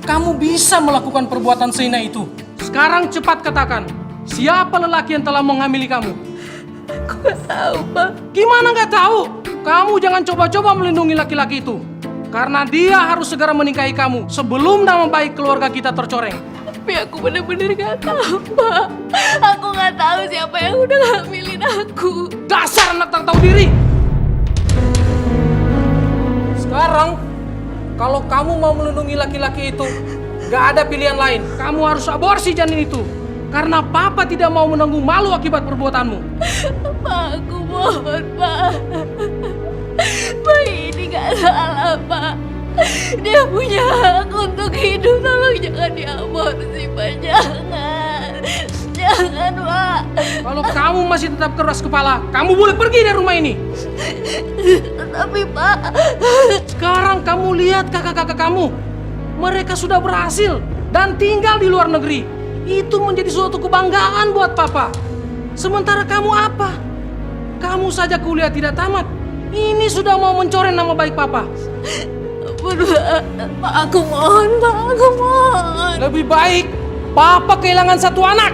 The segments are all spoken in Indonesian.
kamu bisa melakukan perbuatan sehina itu. Sekarang cepat katakan, siapa lelaki yang telah menghamili kamu? Aku gak tahu, Pak. Gimana gak tahu? Kamu jangan coba-coba melindungi laki-laki itu. Karena dia harus segera menikahi kamu sebelum nama baik keluarga kita tercoreng. Tapi aku bener-bener gak tahu, Pak. Aku gak tahu siapa yang udah ngambilin aku. Dasar anak tak tahu diri. Sekarang, kalau kamu mau melindungi laki-laki itu, gak ada pilihan lain. Kamu harus aborsi janin itu. Karena papa tidak mau menanggung malu akibat perbuatanmu. Pak, aku mohon, Pak. Bayi ini gak salah, Pak. Dia punya hak untuk hidup. Tolong jangan diaborsi, Pak. Jangan. Jangan, Pak. Kalau kamu masih tetap keras kepala, kamu boleh pergi dari rumah ini. Tapi, Pak. Sekarang kamu lihat kakak-kakak kamu. Mereka sudah berhasil dan tinggal di luar negeri. Itu menjadi suatu kebanggaan buat papa. Sementara kamu apa? Kamu saja kuliah tidak tamat. Ini sudah mau mencoreng nama baik papa. Pak, aku mohon, Pak. Aku mohon. Lebih baik papa kehilangan satu anak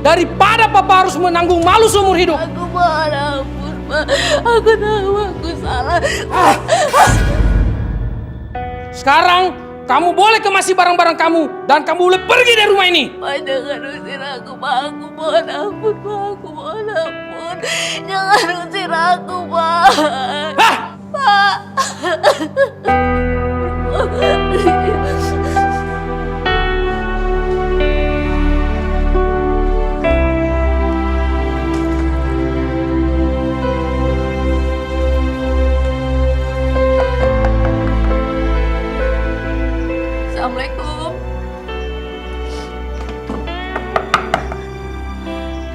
daripada papa harus menanggung malu seumur hidup. Aku mohon ampun, Pak. Aku tahu aku salah. Sekarang kamu boleh kemasi barang-barang kamu dan kamu boleh pergi dari rumah ini. Pak, jangan usir aku, Pak. Aku mohon ampun, Pak. Aku mohon ampun. Jangan usir aku, Pak. Hah? Pak. Assalamualaikum.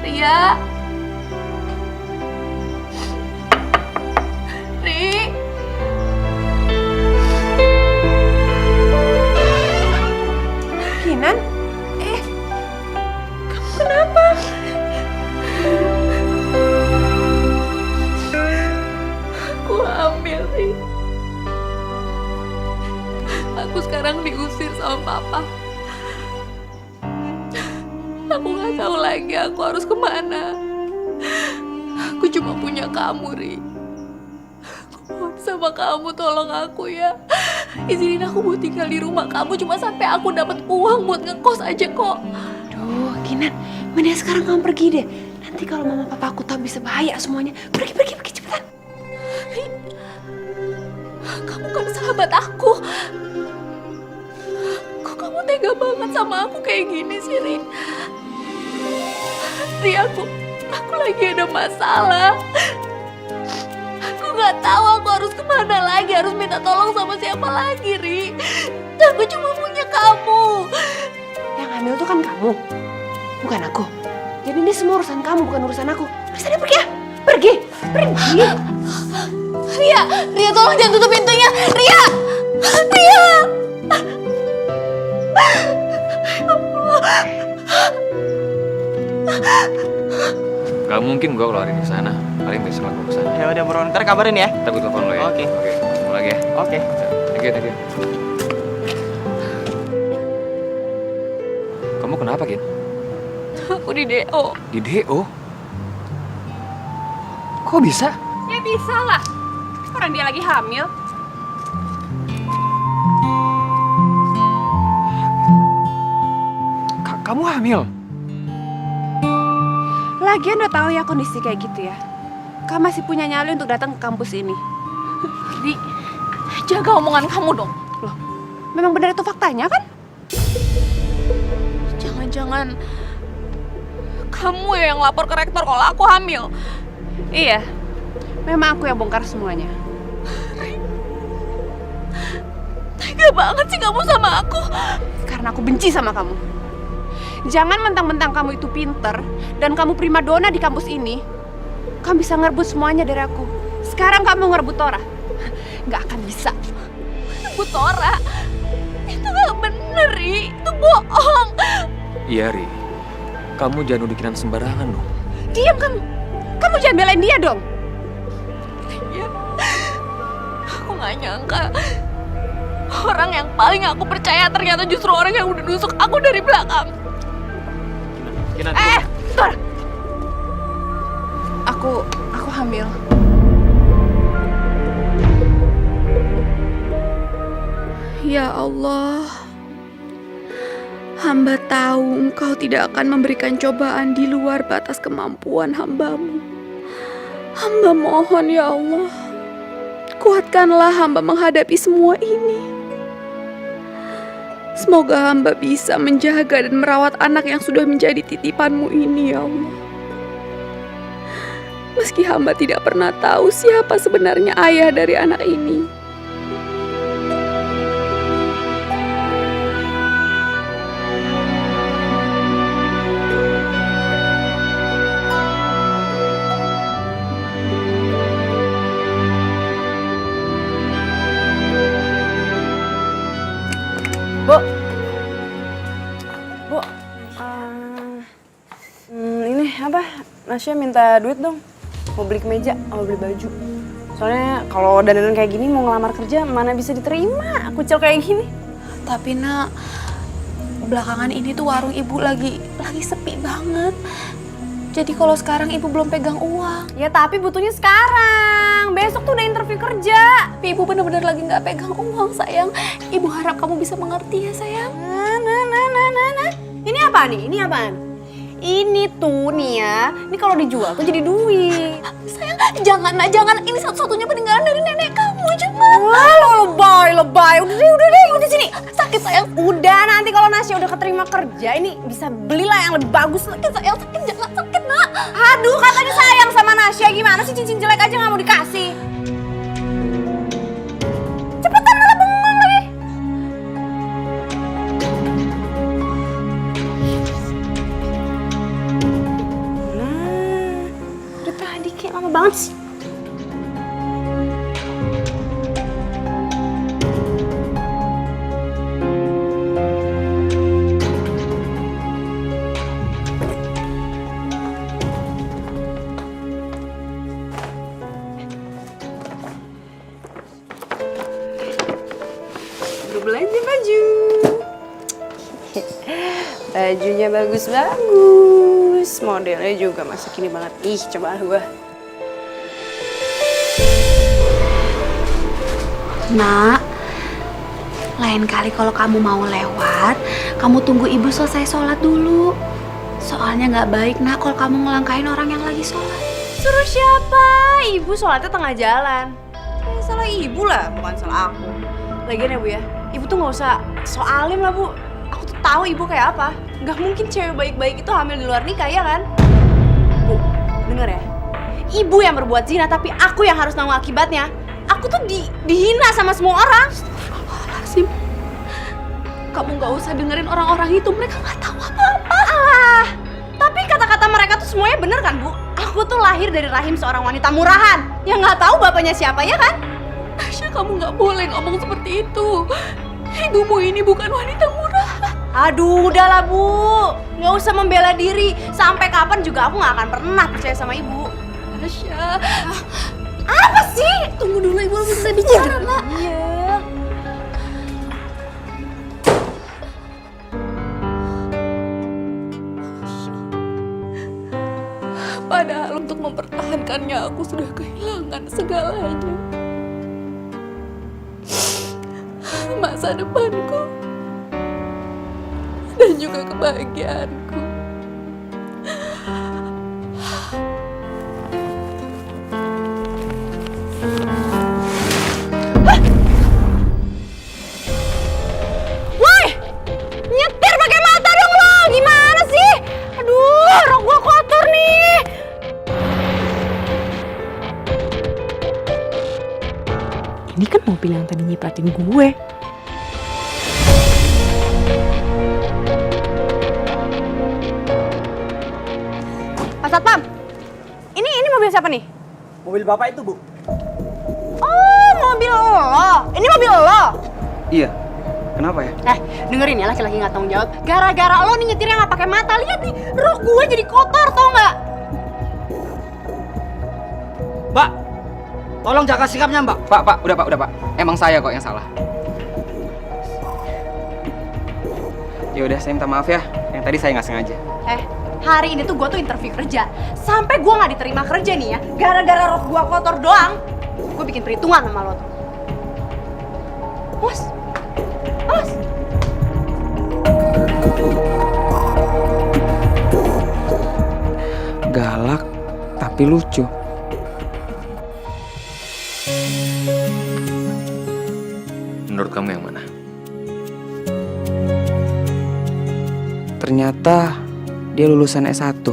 Ria. Ri. Kinan? Kamu kenapa? Aku hamil, Ri. Aku sekarang diusir sama papa. Aku gak tahu lagi aku harus kemana. Aku cuma punya kamu, Ri. Aku mohon sama kamu, tolong aku ya. Izinin aku buat tinggal di rumah kamu cuma sampai aku dapat uang buat ngekos aja kok. Duh, Kinan, mending sekarang kamu pergi deh. Nanti kalau mama papa aku tahu bisa bahaya semuanya. Pergi cepetan. Kamu kan sahabat aku. Kok kamu tega banget sama aku kayak gini sih, Ri? Ri, aku lagi ada masalah. Aku gak tahu aku harus kemana lagi, harus minta tolong sama siapa lagi, Ri. Aku cuma punya kamu. Yang hamil tuh kan kamu, bukan aku. Jadi ini semua urusan kamu, bukan urusan aku. Sana pergi ya, pergi. Ria tolong jangan tutup pintunya. Ria. Gak mungkin gue keluarin ke sana. Paling besok aku ke sana. Ya udah bro, ntar kabarin ya. Ntar gue telepon lo ya. Oke. Ketemu lagi ya. Oke. Thank you. Kamu kenapa, Kin? Aku di DO. Di DO? Kok bisa? Ya bisa lah, orang dia lagi hamil. Kamu hamil? Lagian udah tahu ya kondisi kayak gitu ya. Kamu masih punya nyali untuk datang ke kampus ini. Ri, jaga omongan kamu dong. Loh, memang benar itu faktanya kan? Jangan-jangan kamu yang lapor ke rektor kalau aku hamil. Iya, memang aku yang bongkar semuanya. Tega banget sih kamu sama aku. Karena aku benci sama kamu. Jangan mentang-mentang kamu itu pinter dan kamu primadona di kampus ini, kamu bisa ngerebut semuanya dari aku. Sekarang kamu ngerebut Tora. Nggak akan bisa. Bu Tora, itu gak bener, Ri. Itu bohong. Iya, Ri. Kamu jangan nuduh sembarangan dong. Diam kamu. Kamu jangan belain dia dong. Iya. Aku gak nyangka Orang yang paling aku percaya ternyata justru orang yang udah nusuk aku dari belakang. Bentar. Aku hamil. Ya Allah, hamba tahu Engkau tidak akan memberikan cobaan di luar batas kemampuan hamba-Mu. Hamba mohon ya Allah, kuatkanlah hamba menghadapi semua ini. Semoga hamba bisa menjaga dan merawat anak yang sudah menjadi titipan-Mu ini ya Allah. Meski hamba tidak pernah tahu siapa sebenarnya ayah dari anak ini. Bu, ini apa? Nasya minta duit dong. Mau beli kemeja, mau beli baju. Soalnya kalau dandanan kayak gini mau ngelamar kerja mana bisa diterima kucel kayak gini. Tapi nak, belakangan ini tuh warung ibu lagi sepi banget. Jadi kalau sekarang ibu belum pegang uang. Ya tapi butuhnya sekarang. Besok tuh udah interview kerja. Tapi ibu bener-bener lagi nggak pegang uang sayang. Ibu harap kamu bisa mengerti ya sayang. Nah. Ini apa nih? Ini apaan? Ini tuh nih ya. Ini kalau dijual tuh jadi duit. Sayang, jangan nak, jangan. Ini satu-satunya peninggalan dari nenek kamu, jangan. Wah, lo lebay. Udah deh, ikut di sini. Sakit sayang. Udah, nanti kalau Nasya udah keterima kerja, ini bisa belilah yang lebih bagus. Sakit sayang, sakit, jangan sakit nak. Aduh, katanya sayang sama Nasya. Gimana sih cincin jelek aja nggak mau dikasih? Cepetan malah bengong lagi. Nah, udah tadi kayak lama banget sih. Belanja baju. Bajunya bagus-bagus. Modelnya juga masih kini banget. Ih, coba gua. Nak, lain kali kalau kamu mau lewat, kamu tunggu ibu selesai sholat dulu. Soalnya nggak baik nak kalau kamu ngelangkain orang yang lagi sholat. Suruh siapa? Ibu sholatnya tengah jalan. Ya, salah ibu lah, bukan salah aku. Lagian ya Bu ya, ibu tuh nggak usah soalim lah Bu. Aku tuh tahu ibu kayak apa. Gak mungkin cewek baik-baik itu hamil di luar nikah ya kan? Bu, denger ya. Ibu yang berbuat zina tapi aku yang harus nanggung akibatnya. Aku tuh dihina sama semua orang. Astagfirullahaladzim. Kamu nggak usah dengerin orang-orang itu, mereka nggak tahu apa-apa. Tapi kata-kata mereka tuh semuanya bener kan Bu? Aku tuh lahir dari rahim seorang wanita murahan yang nggak tahu bapaknya siapa ya kan? Tasya, kamu nggak boleh ngomong seperti itu. Ibumu ini bukan wanita murah. Aduh, udahlah Bu. Nggak usah membela diri. Sampai kapan juga aku nggak akan pernah percaya sama ibu. Tasya, Apa sih? tunggu dulu, ibu bisa bicara nak. Iya. Padahal untuk mempertahankannya aku sudah kehilangan segalanya. Masa depanku dan juga kebahagiaanku. Woi! Nyetir pakai mata dong lo. Gimana sih? Aduh, rok gua kotor nih. Ini kan mobil yang tadi nyipratin gue. Pak Satpam, ini mobil siapa nih? Mobil bapak itu, Bu. Oh, mobil lo. Ini mobil lo. Iya. Kenapa ya? Dengerin ya laki-laki nggak tanggung jawab. Gara-gara lo nih nyetirnya nggak pakai mata, lihat nih, rok gue jadi kotor, tau nggak? Mbak, tolong jaga sikapnya, Mbak. Pak, udah Pak. Emang saya kok yang salah. Ya udah, saya minta maaf ya. Yang tadi saya nggak sengaja. Hari ini tuh gue tuh interview kerja. Sampai gue nggak diterima kerja nih ya. Gara-gara rok gue kotor doang. Gue bikin perhitungan sama lo tuh. Awas. Awas. Galak, tapi lucu. Menurut kamu yang mana? Ternyata dia lulusan S1,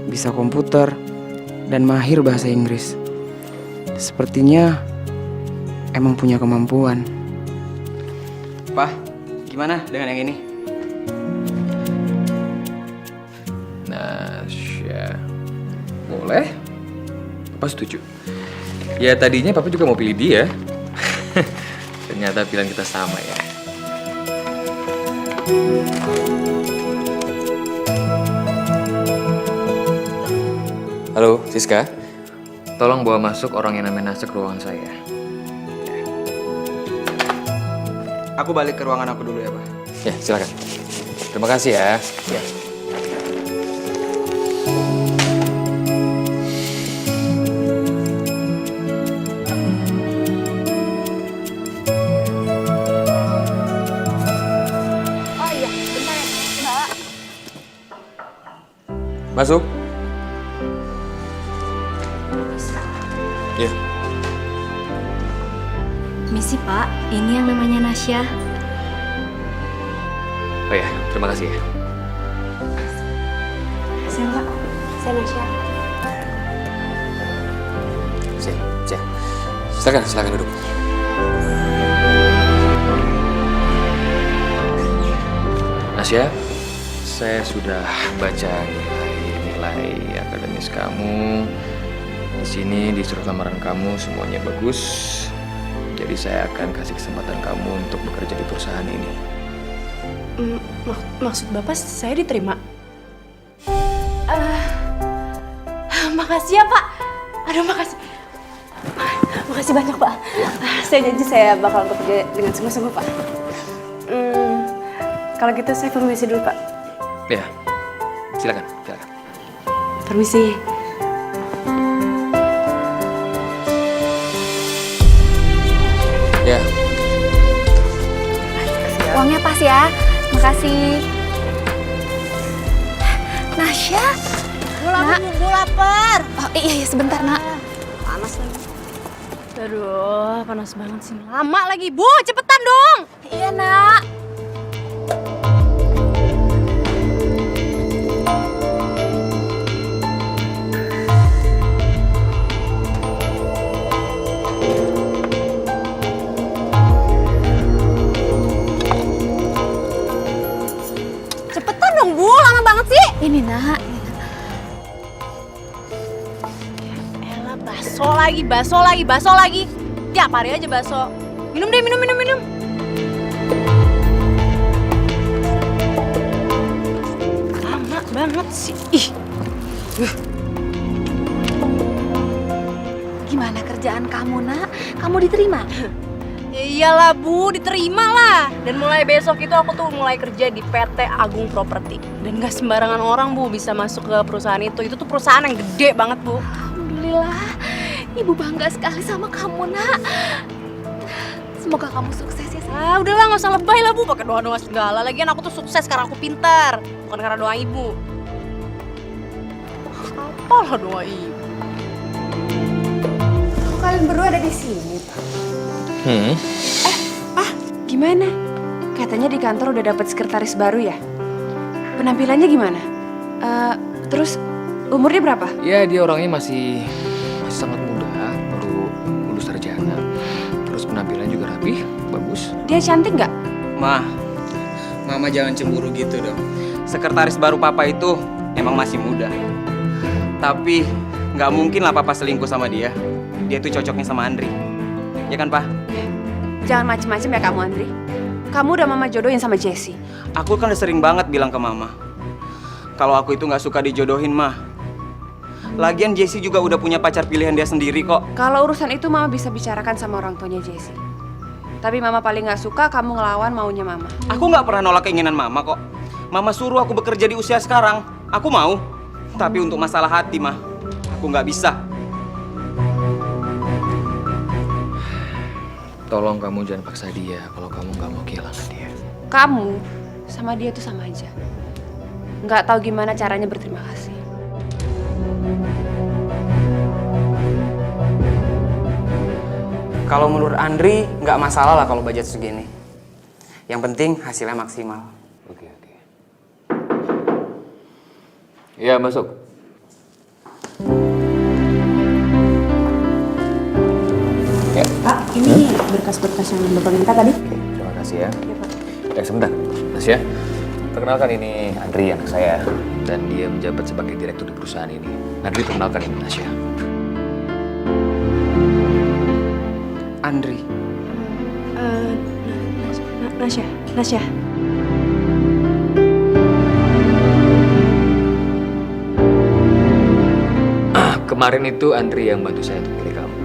bisa komputer, dan mahir bahasa Inggris. Sepertinya emang punya kemampuan. Pak, gimana dengan yang ini? Nasya. Boleh? Papa setuju. Ya tadinya Papa juga mau pilih dia. Ternyata pilihan kita sama ya. Halo, Siska. Tolong bawa masuk orang yang namanya Nasya ke ruangan saya. Aku balik ke ruangan aku dulu ya, Pak. Ya, silakan. Terima kasih ya. Ya. Oh iya, bentar ya Mbak. Masuk. Ya. Misi Pak, ini yang namanya Nasya. Oh ya, terima kasih ya. Saya Mbak, saya Nasya. Siap. Silakan duduk. Nasya, saya sudah baca nilai akademis kamu. Di sini di surat lamaran kamu semuanya bagus. Jadi saya akan kasih kesempatan kamu untuk bekerja di perusahaan ini. Maksud Bapak saya diterima? Makasih ya Pak. Aduh makasih. Makasih banyak Pak. Saya janji saya bakal bekerja dengan sungguh-sungguh Pak. Kalau gitu saya permisi dulu Pak. Ya, silakan. Permisi. Ya, Uangnya pas ya. Makasih. Nasya. Gue lapar. Oh iya sebentar nak. Panas lagi. Aduh, panas banget sih. Lama lagi. Bu, cepetan dong. Iya nak. Cepetan dong, Bu. Lama banget sih. Ini nak. Elah, baso lagi. Tiap hari aja baso. Minum deh, minum. Lama banget sih. Ih, Gimana kerjaan kamu nak? Kamu diterima? ya iyalah Bu, diterima lah. Dan mulai besok itu aku tuh mulai kerja di PT Agung Properti. Dan gak sembarangan orang Bu bisa masuk ke perusahaan itu. Itu tuh perusahaan yang gede banget Bu. Alhamdulillah. Ibu bangga sekali sama kamu nak. Semoga kamu sukses ya. Ah udahlah gak usah lebay lah Bu, pakai doa-doa segala. Lagian aku tuh sukses karena aku pintar, bukan karena doa Ibu. Apalah doa Ibu. Kok kalian berdua ada di sini? Gimana? Katanya di kantor udah dapat sekretaris baru ya? Penampilannya gimana? Terus umurnya berapa? Ya dia orangnya masih sangat muda, baru lulus sarjana. Terus penampilan juga rapih, bagus. Dia cantik nggak? Mama jangan cemburu gitu dong. Sekretaris baru Papa itu emang masih muda. Tapi nggak mungkin lah Papa selingkuh sama dia. Dia tuh cocoknya sama Andri. Ya kan, Pak? Jangan macem-macem ya kamu, Andri. Kamu udah Mama jodohin sama Jessie. Aku kan udah sering banget bilang ke Mama. Kalau aku itu nggak suka dijodohin, Mah. Lagian Jessie juga udah punya pacar pilihan dia sendiri kok. Kalau urusan itu Mama bisa bicarakan sama orang tuanya Jessie. Tapi Mama paling nggak suka kamu ngelawan maunya Mama. Aku nggak pernah nolak keinginan Mama kok. Mama suruh aku bekerja di usia sekarang. Aku mau. Tapi untuk masalah hati, mah, aku nggak bisa. Tolong kamu jangan paksa dia kalau kamu nggak mau kehilangan dia. Kamu sama dia tuh sama aja. Nggak tahu gimana caranya berterima kasih. Kalau menurut Andri, nggak masalah lah kalau budget segini. Yang penting hasilnya maksimal. Oke. Iya, masuk. Ya. Pak, ini berkas-berkas yang Bapak minta tadi. Oke, terima kasih ya. Sebentar, Nasya. Perkenalkan ini Andri, anak saya. Dan dia menjabat sebagai direktur di perusahaan ini. Andri, perkenalkan ini Nasya. Andri. Nasya. Kemarin itu Andri yang bantu saya untuk pilih kamu.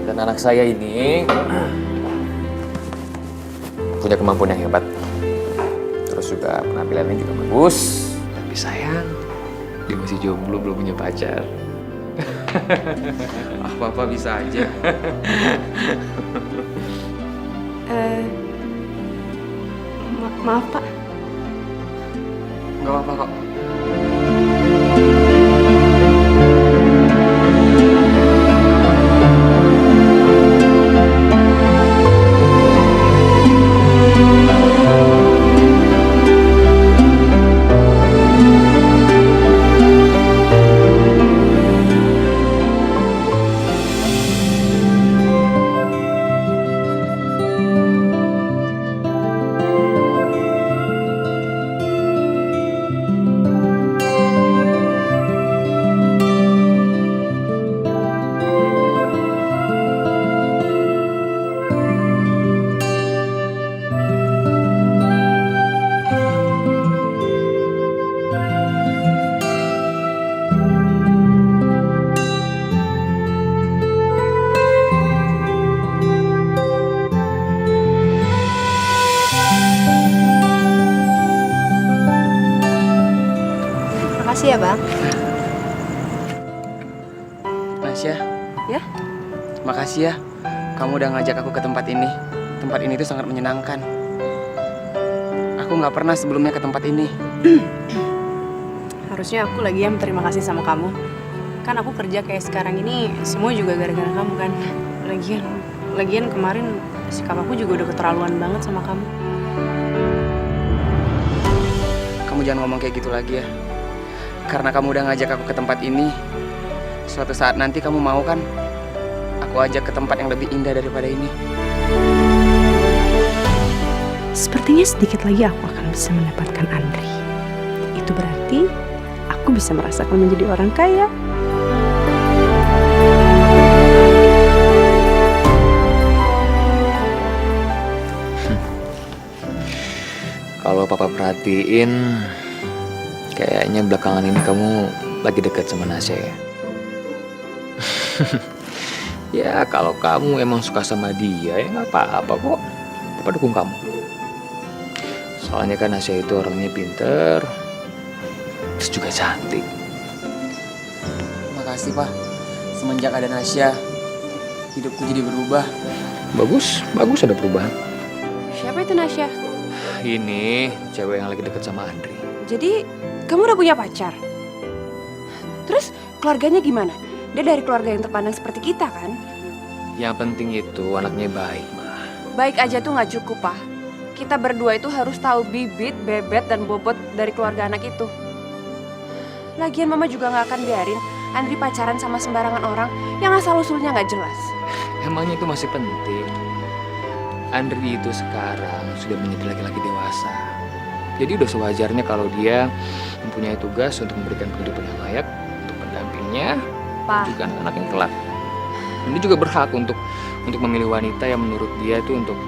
Dan anak saya ini punya kemampuan yang hebat. Terus juga penampilannya juga bagus. Tapi sayang, dia masih jomblo, belum punya pacar. Apa-apa bisa aja. Maaf Pak. Nggak apa-apa kok. Makasih ya, Bang. Nasya. Ya? Makasih ya. Kamu udah ngajak aku ke tempat ini. Tempat ini tuh sangat menyenangkan. Aku nggak pernah sebelumnya ke tempat ini. Harusnya aku lagi yang berterima kasih sama kamu. Kan aku kerja kayak sekarang ini semua juga gara-gara kamu kan. Lagian kemarin sikap aku juga udah keterlaluan banget sama kamu. Kamu jangan ngomong kayak gitu lagi ya. Karena kamu udah ngajak aku ke tempat ini. Suatu saat nanti kamu mau kan? Aku ajak ke tempat yang lebih indah daripada ini. Sepertinya sedikit lagi aku akan bisa mendapatkan Andri. Itu berarti aku bisa merasakan menjadi orang kaya. Kalau papa perhatiin, kayaknya belakangan ini kamu lagi dekat sama Nasya ya? Ya kalau kamu emang suka sama dia ya nggak apa-apa kok. Papa dukung kamu. Soalnya kan Nasya itu orangnya pinter, terus juga cantik. Makasih Pak. Semenjak ada Nasya, hidupku jadi berubah. Bagus ada perubahan. Siapa itu Nasya? Ini cewek yang lagi deket sama Andri. Jadi kamu udah punya pacar? Terus keluarganya gimana? Dia dari keluarga yang terpandang seperti kita kan? Yang penting itu anaknya baik, Ma. Baik aja tuh nggak cukup, Pak. Kita berdua itu harus tahu bibit, bebet, dan bobot dari keluarga anak itu. Lagian Mama juga nggak akan biarin Andri pacaran sama sembarangan orang yang asal-usulnya nggak jelas. Emangnya itu masih penting? Andri itu sekarang sudah menjadi laki-laki dewasa. Jadi udah sewajarnya kalau dia mempunyai tugas untuk memberikan kehidupan yang layak untuk pendampingnya, Pak. juga anak-anak yang kelak. Dan dia juga berhak untuk memilih wanita yang menurut dia itu untuk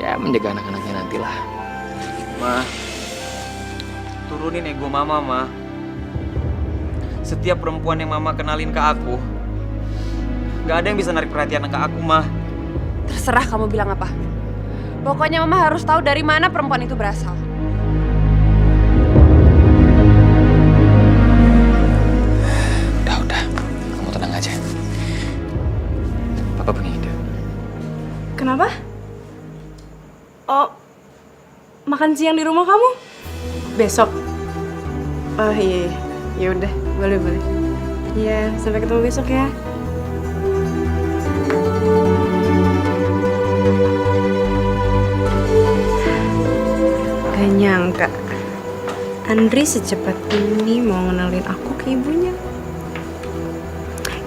ya menjaga anak-anaknya nantilah. Ma, turunin ego Mama, Ma. Setiap perempuan yang Mama kenalin ke aku, Nggak ada yang bisa narik perhatian ke aku, Ma. Terserah kamu bilang apa. Pokoknya Mama harus tahu dari mana perempuan itu berasal. Udah. Kamu tenang aja. Papa punya ide. Kenapa? Oh, makan siang di rumah kamu? Besok? Oh iya, ya udah, boleh. Iya, sampai ketemu besok ya. Gak nyangka, Andri secepat ini mau ngenalin aku ke ibunya.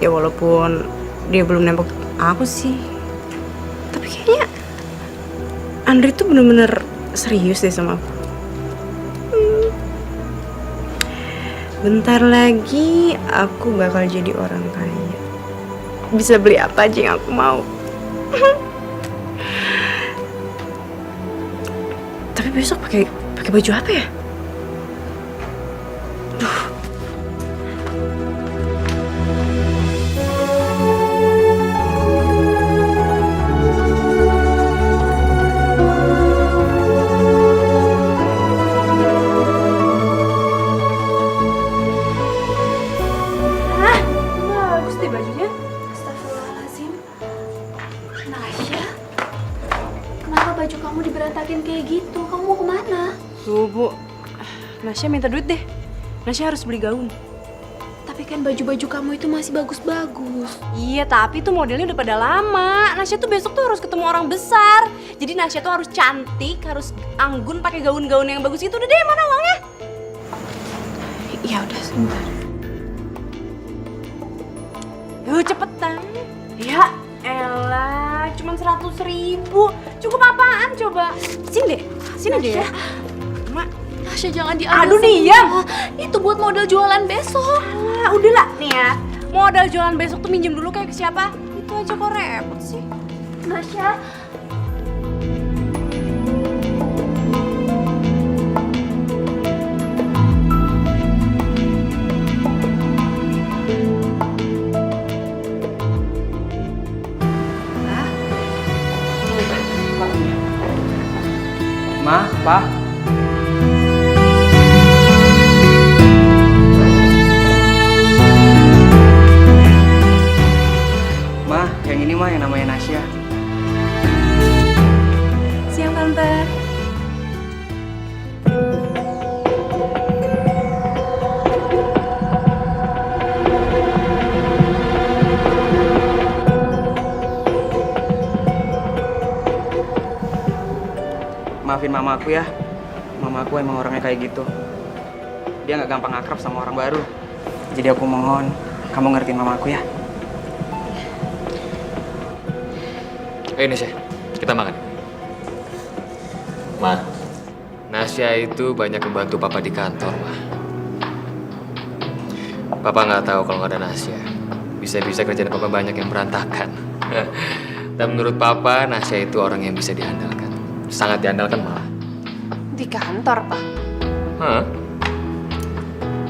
Ya walaupun dia belum nembak aku sih, tapi kayaknya Andri tuh bener-bener serius deh sama aku. Bentar lagi aku bakal jadi orang kaya. Bisa beli apa aja yang aku mau. Tapi besok pakai baju apa ya? Bagus deh bajunya. Astagfirullahaladzim. Nasya, kenapa baju kamu diberantakin kayak gitu? Kamu mau kemana? Tuh Bu, Nasya minta duit deh. Nasya harus beli gaun. Tapi kan baju-baju kamu itu masih bagus-bagus. Iya, tapi tuh modelnya udah pada lama. Nasya tuh besok tuh harus ketemu orang besar. Jadi Nasya tuh harus cantik, harus anggun pakai gaun-gaun yang bagus itu. Udah deh, mana uangnya? Ya udah sebentar. Yuk cepetan. Ya elah, cuman 100.000. Cukup apaan coba? Sini deh. Mak. Nasya jangan diambil. Aduh, diam. Itu buat modal jualan besok. Ah, udahlah nih ya. Modal jualan besok tuh minjem dulu kayak ke siapa? Itu aja kok repot sih. Nasya, Ma, Pa. Ma, yang ini mah yang namanya Nasya. Siang Tante. Maafin mama aku ya. Mama aku emang orangnya kayak gitu. Dia nggak gampang akrab sama orang baru. Jadi aku mohon kamu ngertiin mama aku ya. Ayo Nasya, kita makan. Ma, Nasya itu banyak membantu Papa di kantor, Ma. Papa nggak tahu kalau nggak ada Nasya. Bisa-bisa kerjaan Papa banyak yang berantakan. Dan menurut Papa, Nasya itu orang yang bisa diandalkan. Sangat diandalkan malah. Di kantor, Pak. Hah?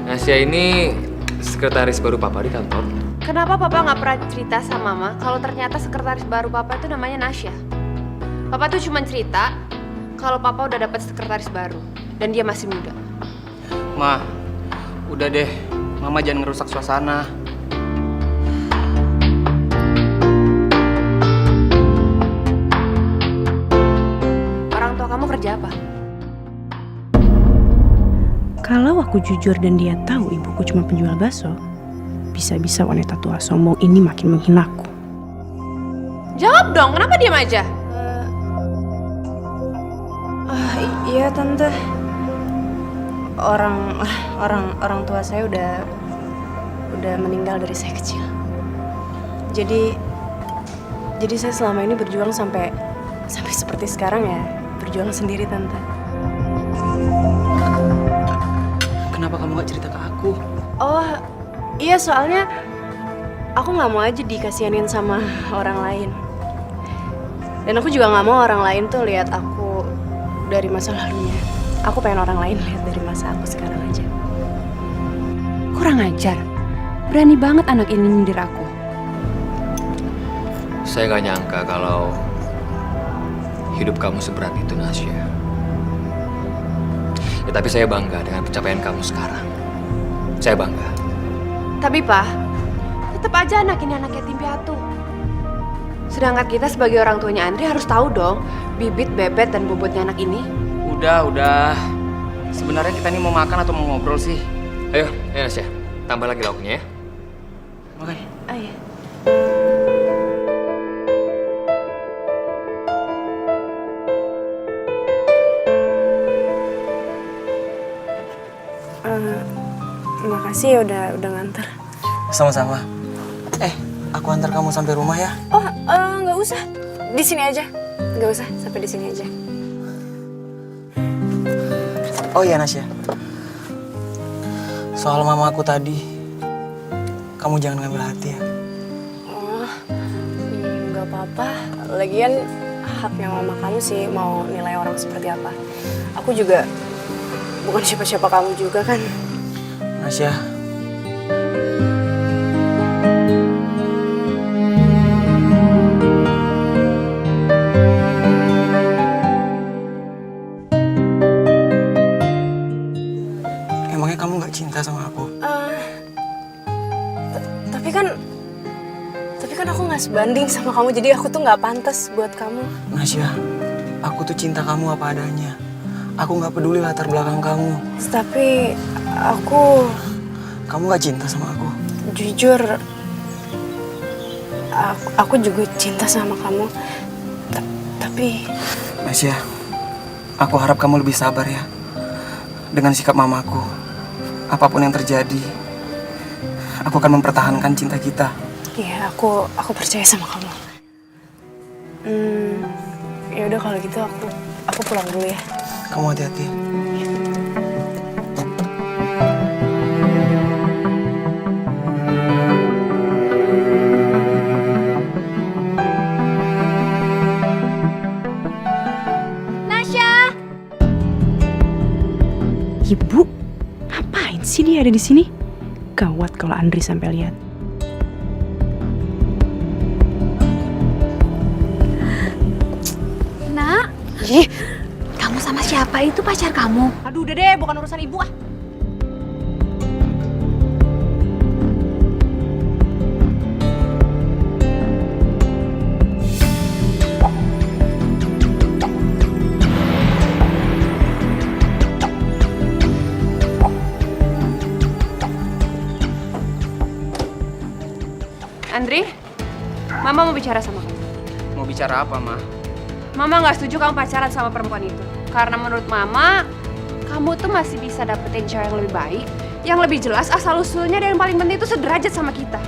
Nasya ini sekretaris baru Papa di kantor. Kenapa Papa nggak pernah cerita sama Mama kalau ternyata sekretaris baru Papa itu namanya Nasya? Papa tuh cuma cerita kalau Papa udah dapat sekretaris baru dan dia masih muda. Ma, udah deh. Mama jangan ngerusak suasana. Orang tua kamu kerja apa? Kalau aku jujur dan dia tahu ibuku cuma penjual bakso, bisa-bisa wanita tua sombong ini makin menghinaku. Jawab dong, kenapa diam aja? Iya Tante. Orang tua saya udah meninggal dari saya kecil. Jadi saya selama ini berjuang sampai seperti sekarang ya, berjuang sendiri Tante. Kenapa kamu gak cerita ke aku? Oh, iya soalnya aku nggak mau aja dikasihanin sama orang lain. Dan aku juga nggak mau orang lain tuh lihat aku dari masa lalunya. Aku pengen orang lain lihat dari masa aku sekarang aja. Kurang ajar. Berani banget anak ini nyindir aku. Saya nggak nyangka kalau hidup kamu seberat itu, Nasya. Ya, tapi saya bangga dengan pencapaian kamu sekarang. Saya bangga. Tapi Pak, tetap aja anak ini anak yatim piatu. Sedangkan kita sebagai orang tuanya Andri harus tahu dong bibit, bebet, dan bobotnya anak ini. Udah. Sebenarnya kita ini mau makan atau mau ngobrol sih? Ayo Nasya, tambah lagi lauknya ya. Makan. Oh iya. Makasih ya udah nganter. Sama-sama. Aku antar kamu sampai rumah ya. Oh, nggak usah. Di sini aja. Nggak usah, sampai di sini aja. Oh iya Nasya. Soal mama aku tadi, kamu jangan ngambil hati ya. Oh, nggak apa-apa. Lagian haknya mama kamu sih mau nilai orang seperti apa. Aku juga bukan siapa-siapa kamu juga kan. Nasya. Emangnya kamu nggak cinta sama aku? Tapi kan aku nggak sebanding sama kamu, jadi aku tuh nggak pantas buat kamu. Nasya, aku tuh cinta kamu apa adanya. Aku nggak peduli latar belakang kamu. Tapi Kamu nggak cinta sama aku? jujur, aku juga cinta sama kamu. Tapi Nasya, aku harap kamu lebih sabar ya dengan sikap mamaku. Apapun yang terjadi, aku akan mempertahankan cinta kita. ya aku percaya sama kamu. Ya udah kalau gitu aku pulang dulu ya. Kamu hati-hati. Nasya! Ibu, ngapain sih dia ada di sini? Gawat kalau Andri sampai lihat. Nak, kamu sama siapa? Itu pacar kamu? Aduh udah deh, bukan urusan ibu ah. Andri, Mama mau bicara sama kamu. Mau bicara apa, Ma? Mama nggak setuju kamu pacaran sama perempuan itu. Karena menurut Mama, kamu tuh masih bisa dapetin cewek yang lebih baik, yang lebih jelas asal-usulnya, dan yang paling penting itu sederajat sama kita.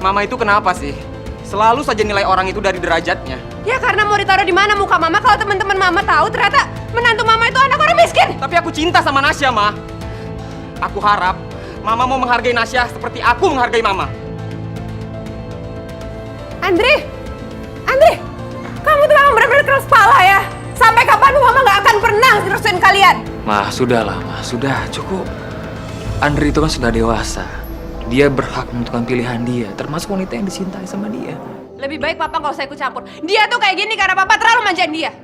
Mama itu kenapa sih? Selalu saja nilai orang itu dari derajatnya. Ya karena mau ditaruh di mana muka Mama kalau teman-teman Mama tahu ternyata menantu Mama itu anak orang miskin. Tapi aku cinta sama Nasya, Ma. Aku harap Mama mau menghargai Nasya seperti aku menghargai Mama. Andri, kamu tuh memang benar-benar keras kepala ya. Sampai kapanpun Mama nggak akan pernah ngerestuin kalian. Ma, sudahlah, Ma. Sudah, cukup. Andri itu kan sudah dewasa. Dia berhak menentukan pilihan dia, termasuk wanita yang dicintai sama dia. Lebih baik Papa nggak usah ikut campur. Dia tuh kayak gini karena Papa terlalu manjain dia.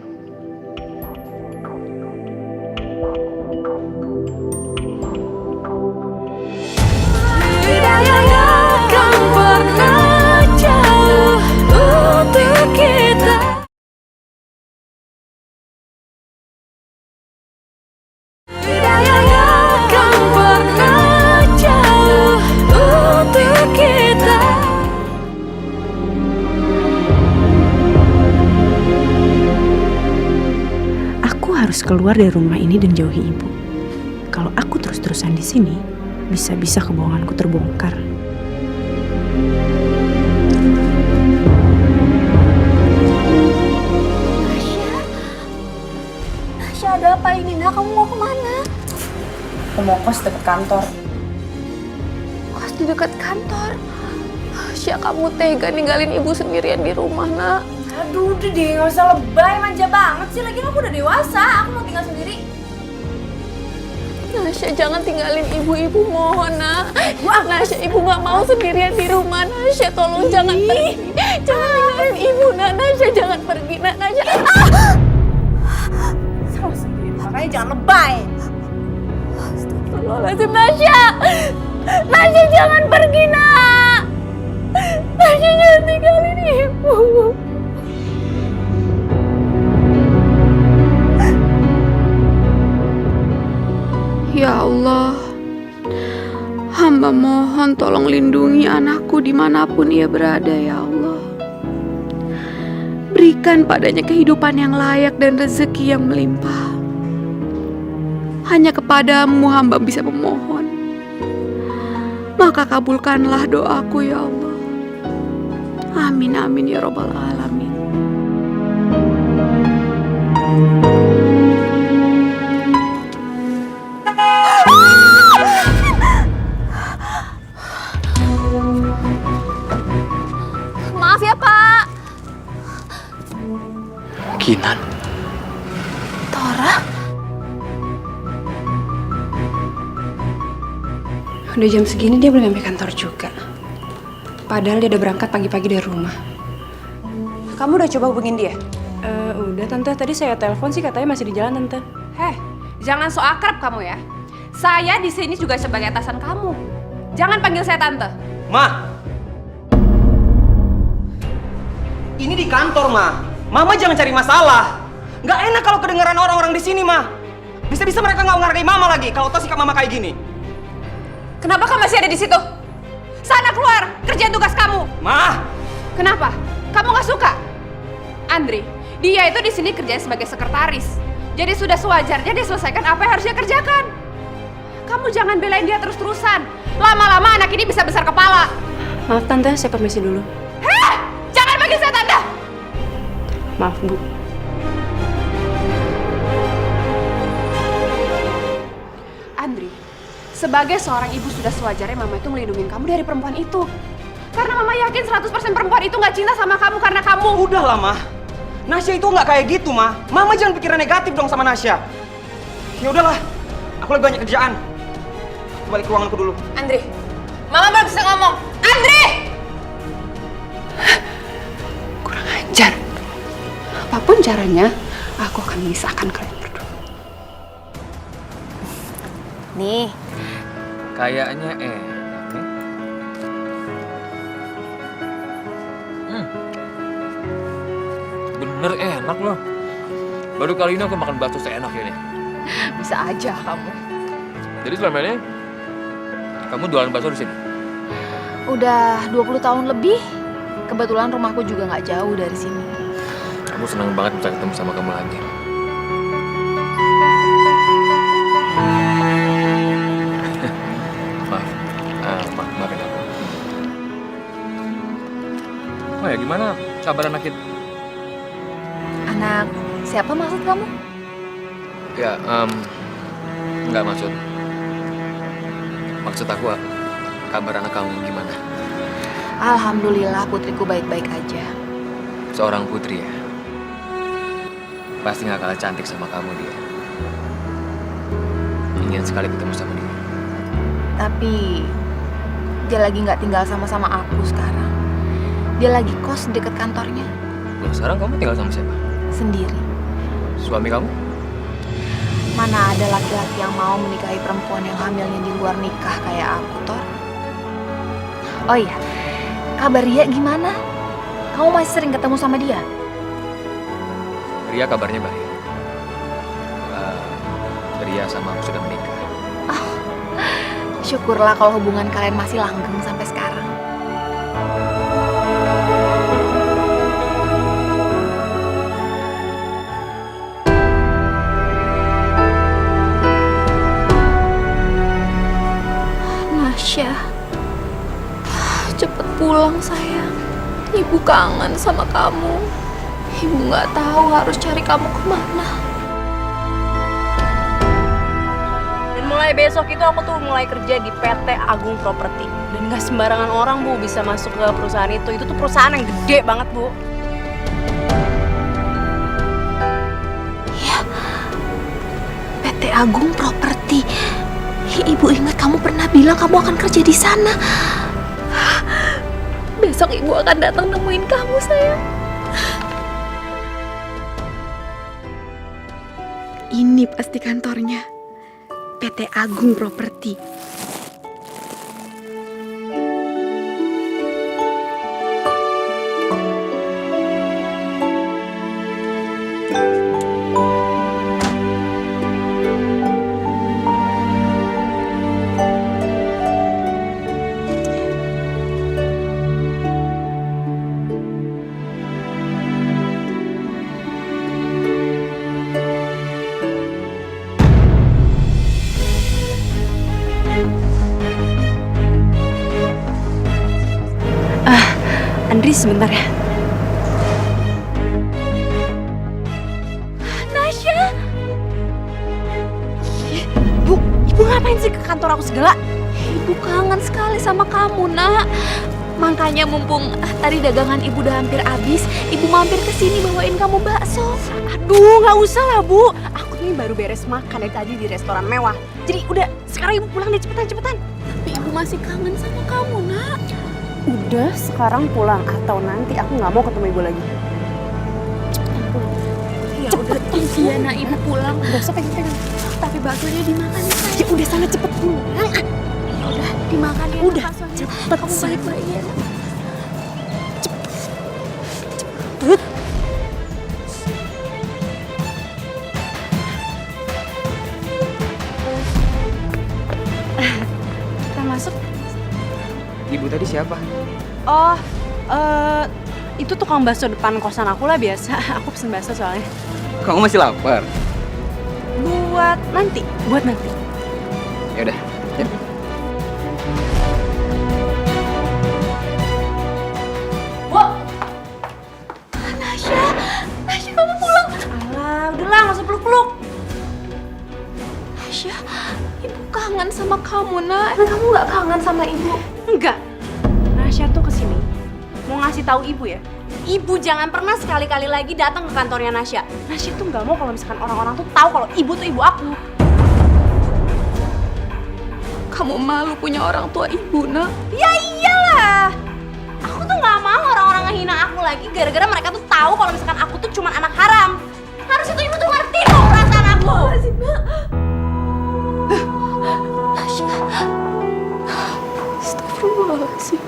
Aku harus keluar dari rumah ini dan jauhi ibu. Kalau aku terus-terusan di sini, bisa-bisa kebohonganku terbongkar. Nasya, ada apa ini? Nak, kamu mau kemana? Aku mau kos deket kantor. Kos di dekat kantor. Sya, kamu tega ninggalin ibu sendirian di rumah, Nak. Aduh, udah deh, nggak usah lebay, manja banget sih. Lagian aku udah dewasa, aku mau tinggal sendiri. Nasya, jangan tinggalin ibu mohon nak. Nasya, ibu nggak mau sendirian di rumah. Nasya, tolong jangan pergi. Jangan tinggalin ibu nak. Nasya, jangan pergi nak. Nasya. Salah sendiri, makanya jangan lebay. Astagfirullahaladzim, Nasya. Nasya, jangan pergi nak. Nasya, jangan tinggalin ibu. Ya Allah, hamba mohon tolong lindungi anakku dimanapun ia berada ya Allah. Berikan padanya kehidupan yang layak dan rezeki yang melimpah. Hanya kepadamu hamba bisa memohon. Maka kabulkanlah doaku ya Allah. Amin amin ya robbal alamin. Maaf ya, Pak. Kinan. Tora? Udah jam segini dia belum sampai kantor juga. Padahal dia udah berangkat pagi-pagi dari rumah. Kamu udah coba hubungin dia? Udah tante, tadi saya telepon sih katanya masih di jalan tante. Heh, jangan so akrab kamu ya. Saya di sini juga sebagai atasan kamu. Jangan panggil saya tante. Ma! Ini di kantor, Ma. Mama jangan cari masalah. Nggak enak kalau kedengaran orang-orang di sini, Ma. Bisa-bisa mereka nggak menghargai Mama lagi kalau tahu sikap Mama kayak gini. Kenapa kamu masih ada di situ? Sana keluar, kerjain tugas kamu. Ma! Kenapa? Kamu nggak suka? Andri, dia itu di sini kerjanya sebagai sekretaris. Jadi sudah sewajarnya dia selesaikan apa yang harus dia kerjakan. Kamu jangan belain dia terus-terusan. Lama-lama anak ini bisa besar kepala. Maaf tante, saya permisi dulu. Heh! Jangan panggil saya tante! Maaf Bu. Andri, sebagai seorang ibu sudah sewajarnya mama itu melindungi kamu dari perempuan itu. Karena mama yakin 100% perempuan itu nggak cinta sama kamu karena kamu. Udahlah, Ma. Nasya itu nggak kayak gitu, Ma. Mama jangan pikiran negatif dong sama Nasya. Ya udahlah, aku lagi banyak kerjaan. Aku balik ke ruanganku dulu. Andri, mama belum bisa ngomong. Andri! Kurang ajar. Apapun caranya, aku akan memisahkan kalian berdua. Nih, Kayaknya enak nih. Bener enak loh. Baru kali ini aku makan bakso seenak ini. bisa aja kamu. Jadi selama ini kamu jualan bakso di sini? Udah 20 tahun lebih. Kebetulan rumahku juga nggak jauh dari sini. Aku senang banget bisa ketemu sama kamu lagi. Maafin aku. Oh ya, gimana kabar anak kita? Anak siapa maksud kamu? Ya, nggak maksud aku, kabar anak kamu gimana? Alhamdulillah putriku baik-baik aja. Seorang putri ya? Pasti nggak kalah cantik sama kamu dia. Ingin sekali ketemu sama dia. Tapi dia lagi nggak tinggal sama-sama aku sekarang. Dia lagi kos deket kantornya. Loh, sekarang kamu tinggal sama siapa? Sendiri. Suami kamu? Mana ada laki-laki yang mau menikahi perempuan yang hamilnya di luar nikah kayak aku, Tor? Oh iya, kabar Ria gimana? Kamu masih sering ketemu sama dia? Ria kabarnya baik. Ria sama aku sudah menikah. Syukurlah kalau hubungan kalian masih langgeng sampai sekarang. Nasya, cepet pulang sayang. Ibu kangen sama kamu. Ibu nggak tahu harus cari kamu kemana. Dan mulai besok itu aku tuh mulai kerja di PT Agung Properti. Dan gak sembarangan orang, Bu, bisa masuk ke perusahaan itu. Itu tuh perusahaan yang gede banget, Bu. Ya, PT Agung Properti. Ibu ingat kamu pernah bilang kamu akan kerja di sana. Besok ibu akan datang nemuin kamu, sayang. Ini pasti kantornya. PT Agung Properti. Andri sebentar ya. Nasya! Ibu ngapain sih ke kantor aku segala? Ibu kangen sekali sama kamu, Nak. Makanya mumpung tadi dagangan ibu udah hampir habis, ibu mampir ke sini bawain kamu bakso. Aduh, nggak usah lah, Bu. Aku nih baru beres makan dari tadi di restoran mewah. Jadi udah, sekarang ibu pulang deh, cepetan. Tapi ibu masih kangen sama kamu, Nak. Udah, sekarang pulang atau nanti aku nggak mau ketemu ibu lagi. Ya udah, iya, Nak, ibu pulang. Gak usah pegang-pegang. Tapi baksonya dimakan ya, sayang. Ya udah sana cepet pulang. Ya udah, dimakan ya. Udah, baksonya. cepet, Kamu sayang. baik-baik ya. Cepet. Kita masuk. Ibu tadi siapa? Oh, itu tukang bakso depan kosan aku lah biasa. Aku pesen bakso soalnya. Kamu masih lapar? Buat nanti. Ya udah. Ya. Nasya, kamu pulang. Alah, udahlah nggak usah peluk-peluk. Nasya, ibu kangen sama kamu, Nak. Kamu nggak kangen sama ibu? Enggak. Nasya tuh kesini mau ngasih tahu ibu ya. Ibu jangan pernah sekali-kali lagi datang ke kantornya Nasya. Nasya tuh nggak mau kalau misalkan orang-orang tuh tahu kalau ibu tuh ibu aku. Kamu malu punya orang tua ibu, Nak. Ya iyalah. Aku tuh nggak mau orang-orang ngehina aku lagi gara-gara mereka tuh tahu kalau misalkan aku tuh cuma anak haram. Harusnya tuh ibu tuh ngerti dong perasaan aku. Nasya. Astagfirullahaladzim.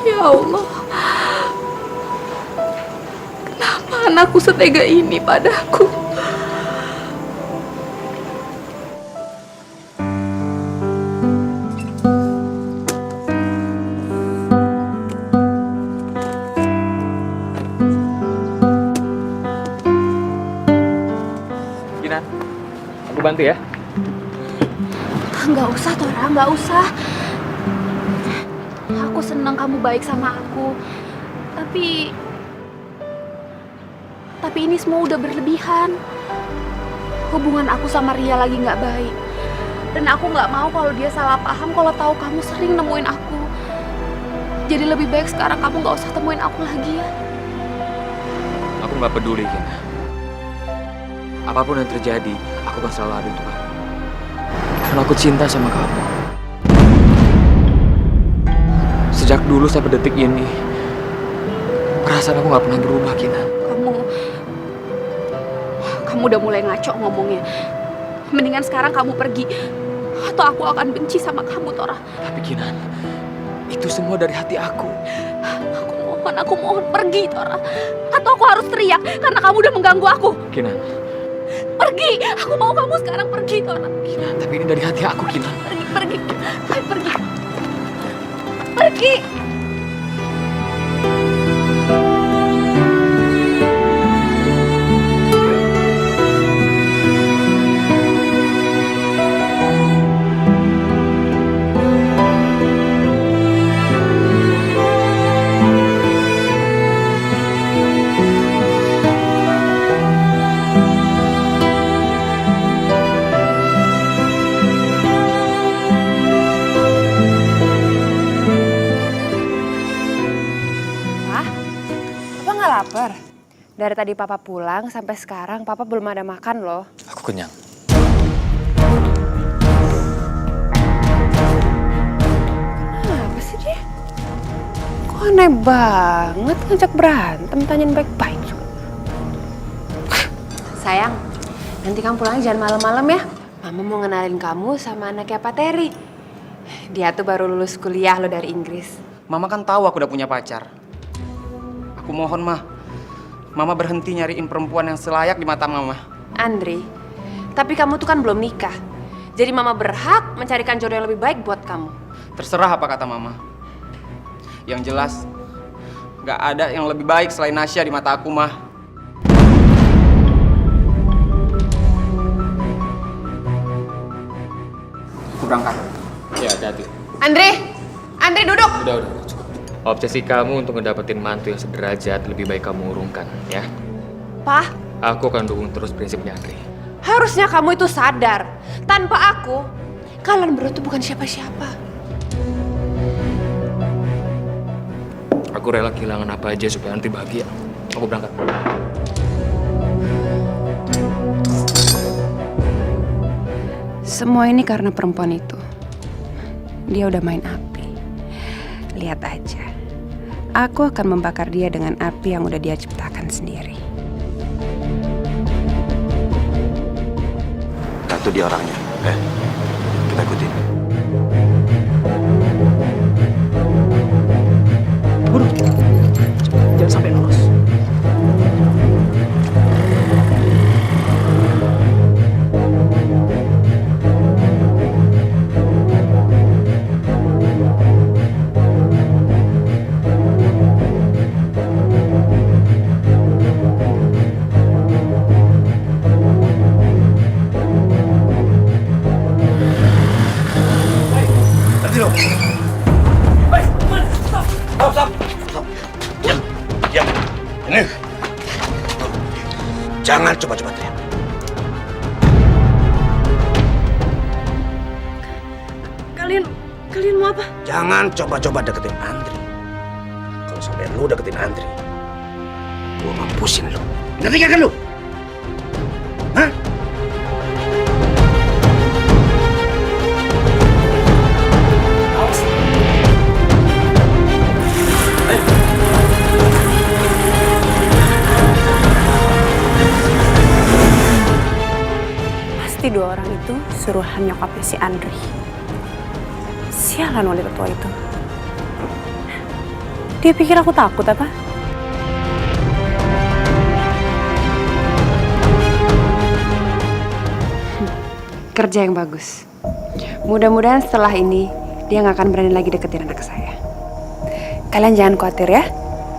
Ya Allah. Kenapa anakku setega ini padaku? Gina, aku bantu ya. Nggak usah, Tora, nggak usah. Aku senang kamu baik sama aku. Tapi ini semua udah berlebihan. Hubungan aku sama Ria lagi nggak baik. Dan aku nggak mau kalau dia salah paham kalau tahu kamu sering nemuin aku. Jadi lebih baik sekarang kamu nggak usah temuin aku lagi ya. Aku nggak peduli, Gina. Apapun yang terjadi, aku akan selalu ada untuk kamu. Karena aku cinta sama kamu. Sejak dulu sampai detik ini, perasaan aku nggak pernah berubah, Gina. Kamu udah mulai ngaco ngomongnya. Mendingan sekarang kamu pergi atau aku akan benci sama kamu, Tora. Tapi Gina, itu semua dari hati aku. Aku mohon pergi, Tora. Atau aku harus teriak karena kamu udah mengganggu aku. Gina, Pergi, aku mau kamu sekarang pergi, Tora. Gina, tapi ini dari hati aku, Gina. Pergi. Pergi. Dari tadi Papa pulang sampai sekarang Papa belum ada makan loh. Aku kenyang. Kok aneh banget ngajak berantem, tanyain baik-baik juga. Sayang, nanti kamu pulang jangan malam-malam ya. Mama mau ngenalin kamu sama anaknya Pak Terry. Dia tuh baru lulus kuliah lo dari Inggris. Mama kan tahu aku udah punya pacar. Aku mohon, Mama berhenti nyariin perempuan yang selayak di mata Mama. Andri, tapi kamu tuh kan belum nikah. Jadi Mama berhak mencarikan jodoh yang lebih baik buat kamu. Terserah apa kata Mama. Yang jelas, gak ada yang lebih baik selain Nasya di mata aku, Mah. Aku berangkat. Ya, hati-hati. Andri duduk. Udah, cukup. Obsesi kamu untuk ngedapetin mantu yang sederajat lebih baik kamu urungkan, ya. Pak, Aku akan dukung terus prinsipnya Andri. harusnya kamu itu sadar. Tanpa aku, kalian berdua tuh bukan siapa-siapa. Aku rela kehilangan apa aja supaya Andri bahagia. Aku berangkat. Semua ini karena perempuan itu. Dia udah main api. Lihat aja. Aku akan membakar dia dengan api yang udah dia ciptakan sendiri. Nah, itu dia orangnya. Kita ikutin. Buru. Jangan sampai lolos. Ini. Jangan coba-coba teriak. Kalian mau apa? Jangan coba-coba deketin Andri. Kalau sampai lu deketin Andri, gua mampusin lu. Ngerti gak kan lu? Hah? Pasti dua orang itu suruhan nyokapnya si Andri. Sialan wanita tua itu. Dia pikir aku takut apa? Kerja yang bagus. Mudah-mudahan setelah ini dia nggak akan berani lagi deketin anak saya. Kalian jangan khawatir ya.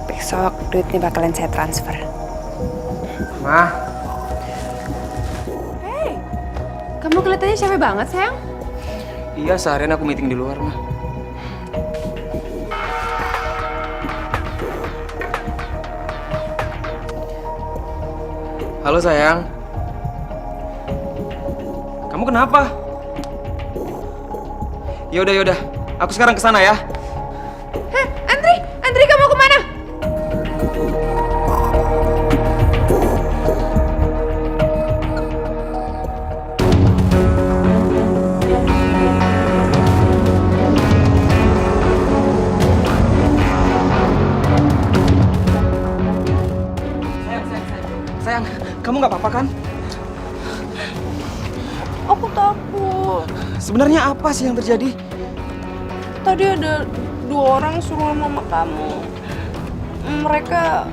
Besok duitnya bakalan saya transfer. Mah, Kamu kelihatannya capek banget, sayang. iya seharian aku meeting di luar, Mah. Halo sayang. Kamu kenapa? Yaudah. Aku sekarang kesana ya. Andri kamu kemana? Sayang, kamu nggak apa-apa kan? Aku takut. Sebenarnya apa sih yang terjadi? Tadi ada 2 orang suruh mama kamu. Mereka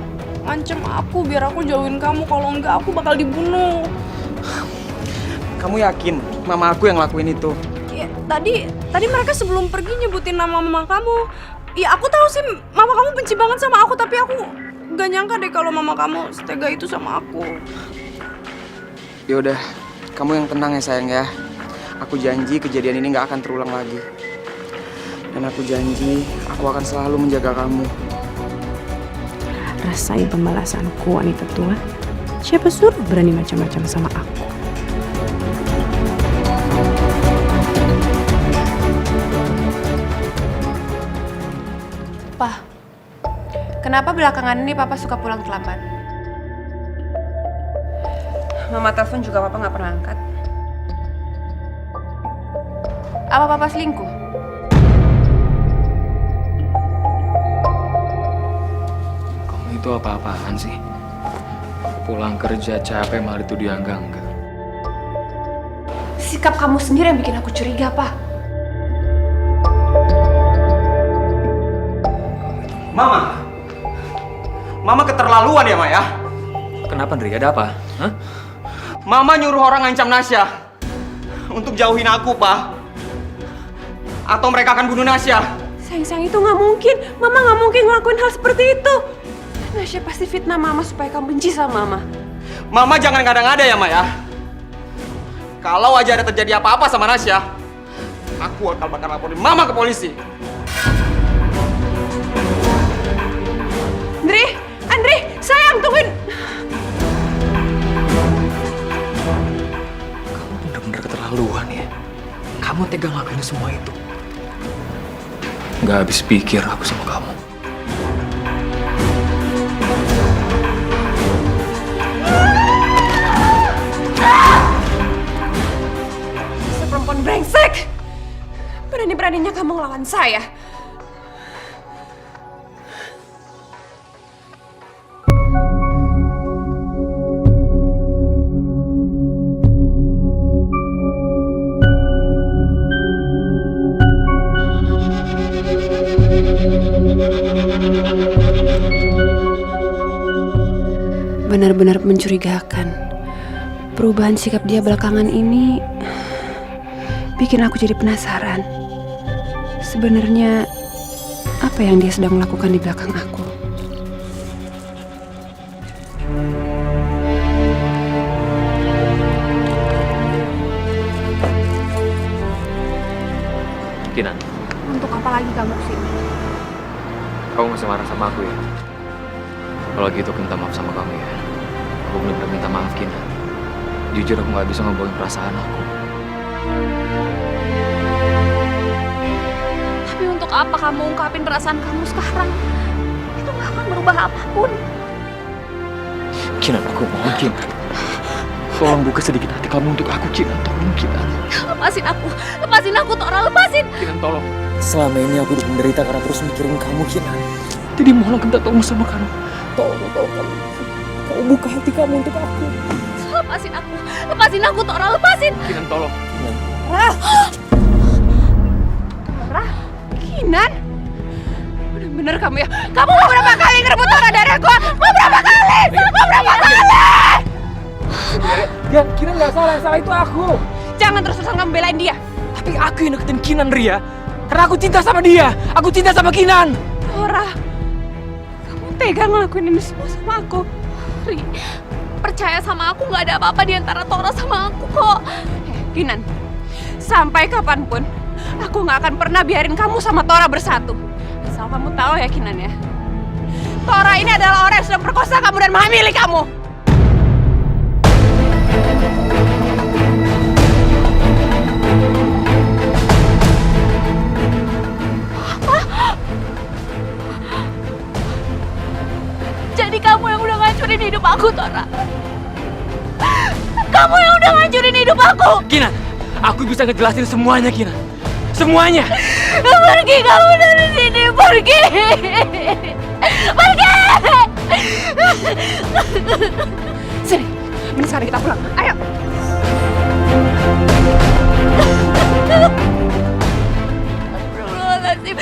ngancem aku biar aku jauhin kamu. Kalau enggak aku bakal dibunuh. Kamu yakin mama aku yang lakuin itu? Ya, tadi mereka sebelum pergi nyebutin nama mama kamu. Ya aku tahu sih mama kamu benci banget sama aku, tapi aku gak nyangka deh kalau mama kamu setega itu sama aku. Yaudah, kamu yang tenang ya sayang ya. Aku janji kejadian ini nggak akan terulang lagi. Dan aku janji aku akan selalu menjaga kamu. Rasain pembalasanku wanita tua. Siapa suruh berani macam-macam sama aku? Pa, kenapa belakangan ini Papa suka pulang terlambat? Mama telepon juga Papa nggak pernah angkat. Apa Papa selingkuh? itu apa-apaan sih? Pulang kerja capek malah itu dia enggak. Sikap kamu sendiri yang bikin aku curiga, Pak. Mama keterlaluan ya, Ma ya? Kenapa, Andri? Ada apa? Hah? Mama nyuruh orang ngancam Nasya untuk jauhin aku, Pak. Atau mereka akan bunuh Nasya. Sayang-sayang, itu nggak mungkin. Mama nggak mungkin ngelakuin hal seperti itu. Nasya pasti fitnah Mama supaya kamu benci sama Mama. Mama jangan ngada-ngada ya, Ma ya. Kalau aja ada terjadi apa-apa sama Nasya, aku bakal laporin Mama ke polisi. Andri, sayang, tungguin. Kamu bener-bener keterlaluan ya. Kamu tega ngelakuin semua itu. Gak habis pikir aku sama kamu. Perempuan brengsek! Berani-beraninya kamu ngelawan saya. Benar-benar mencurigakan. Perubahan sikap dia belakangan ini bikin aku jadi penasaran. Sebenarnya apa yang dia sedang lakukan di belakang aku? Kinan, Untuk apa lagi kamu kesini? kamu masih marah sama aku ya? Kalau gitu aku minta maaf sama kamu ya. Aku benar-benar minta maaf, Kinan. Jujur aku gak bisa ngebohongin perasaan aku. Tapi untuk apa kamu ungkapin perasaan kamu sekarang? Itu gak akan berubah apapun. Kinan, aku mohon, Kinan. Tolong buka sedikit hati kamu untuk aku, Kinan. Tolong, Kinan. Lepasin aku, Tora, lepasin. Kinan, tolong. Selama ini aku udah menderita karena terus mikirin kamu, Kinan. Jadi mohon minta tolong sama kamu. Tolong. Kamu buka hati kamu untuk aku. Lepasin aku, Tora, lepasin. Kinan, tolong. Kinan? Bener-bener kamu ya? Kamu mau berapa kali ngerebut Tora dari aku? Mau berapa kali? Ya, Kinan gak salah. Yang salah itu aku. Jangan terus-terusan kamu belain dia. Tapi aku yang deketin Kinan, Ria. Karena aku cinta sama dia. Aku cinta sama Kinan. Tora, kamu tega ngelakuin ini semua sama aku. Ri, percaya sama aku, gak ada apa-apa di antara Tora sama aku kok. Kinan, sampai kapanpun aku gak akan pernah biarin kamu sama Tora bersatu. Asal kamu tahu ya, Kinan ya. Tora ini adalah orang yang sudah perkosa kamu dan menghamili kamu. Jadi kamu yang udah ngancurin hidup aku, Tora. Kamu yang udah ngancurin hidup aku. Kinan, aku bisa ngejelasin semuanya, Kinan. Semuanya. Pergi kamu dari sini, pergi. Sini, mending sekarang kita pulang. Ayo. Astagfirullahaladzim.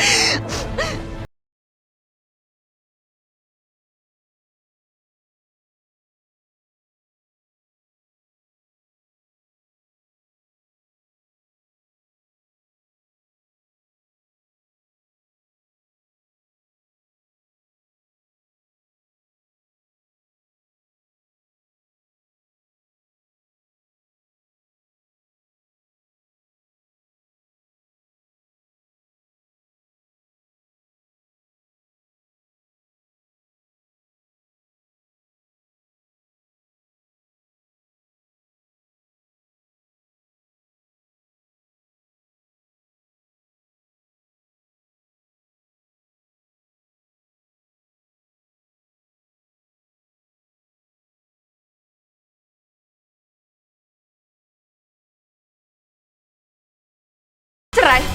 Cerai?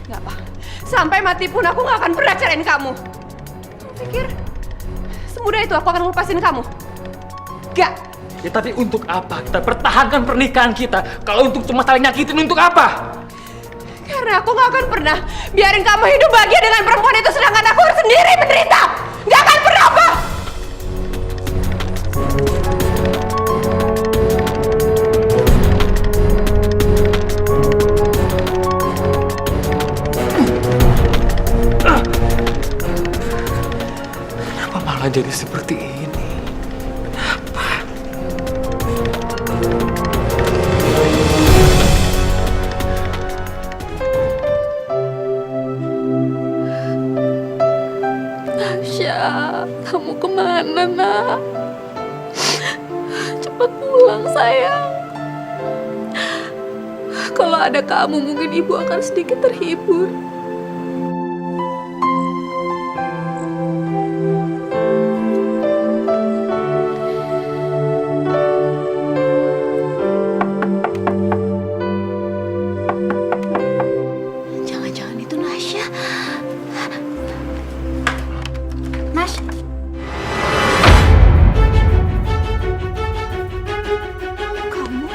Gak apa. Sampai mati pun aku gak akan pernah cerain kamu. Kamu pikir Semudah itu aku akan lepasin kamu. Gak. Ya tapi untuk apa kita pertahankan pernikahan kita? Kalau untuk cuma saling nyakitin, untuk apa? Karena aku gak akan pernah biarin kamu hidup bahagia dengan perempuan itu, sedangkan aku harus sendiri menderita. Gak akan pernah, apa? Kenapa malah jadi seperti ini? Tasya, kamu kemana, nak? Cepat pulang, sayang. Kalau ada kamu, mungkin ibu akan sedikit terhibur. Jangan-jangan itu Nasya. Nas. Kamu?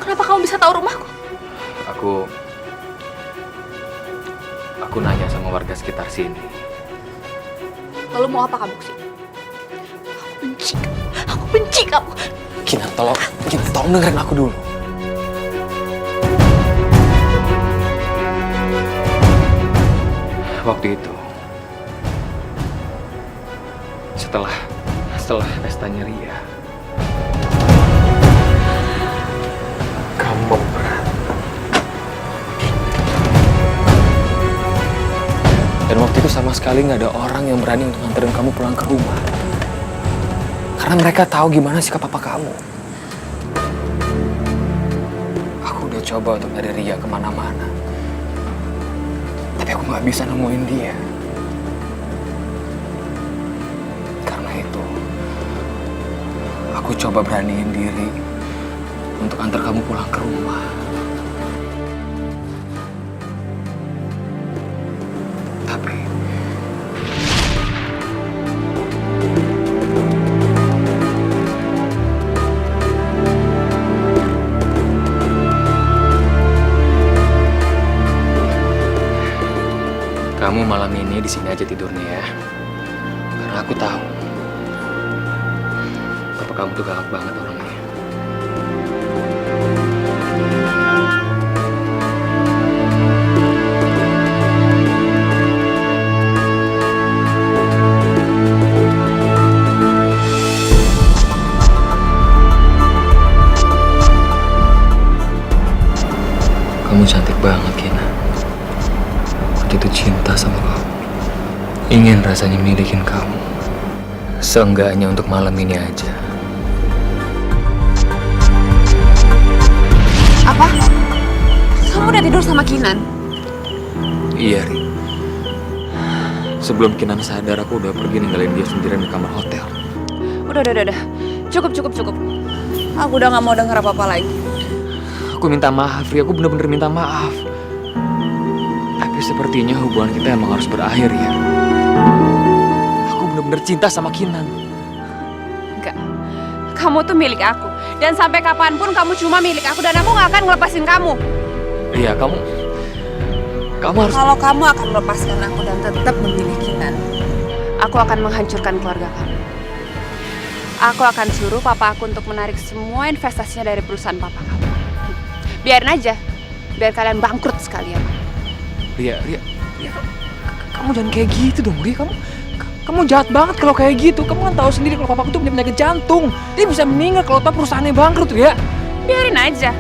Kenapa kamu bisa tahu rumahku? Aku nanya sama warga sekitar sini. Lalu mau apa kamu kesini? Aku benci kamu. Kinar, tolong dengerin aku dulu. Waktu itu, setelah pestanya Ria, kamu berat. Dan waktu itu sama sekali nggak ada orang yang berani untuk nganterin kamu pulang ke rumah. Karena mereka tahu gimana sikap papa kamu. Aku udah coba untuk nyari Ria kemana-mana. Tapi aku nggak bisa nemuin dia. Karena itu, aku coba beraniin diri untuk antar kamu pulang ke rumah. Tapi kamu malam ini di sini aja tidurnya ya. Karena aku tahu papa kamu tuh galak banget orangnya. Kamu cantik banget, Kina. Waktu itu cinta sama kamu. Ingin rasanya milikin kamu. Seenggaknya untuk malam ini aja. Apa? Kamu udah tidur sama Kinan? Iya, Ri. Sebelum Kinan sadar, aku udah pergi ninggalin dia sendirian di kamar hotel. Udah. Cukup. Aku udah gak mau denger apa-apa lagi. Aku minta maaf, Ri. Aku bener-bener minta maaf. Tapi sepertinya hubungan kita emang harus berakhir ya. Aku bener-bener cinta sama Kinan. Enggak. Kamu tuh milik aku. Dan sampai kapanpun kamu cuma milik aku. Dan aku gak akan ngelepasin kamu. Iya, kamu harus... Kalau kamu akan melepaskan aku dan tetap memilih Kinan, aku akan menghancurkan keluarga kamu. Aku akan suruh papa aku untuk menarik semua investasinya dari perusahaan papa kamu. Biarin aja. Biar kalian bangkrut sekalian. Ria, kamu jangan kayak gitu dong, Ria. Kamu jahat banget kalau kayak gitu. Kamu kan tahu sendiri kalau papaku tuh punya penyakit jantung. Dia bisa meninggal kalau tahu perusahaannya bangkrut, Ria. Biarin aja.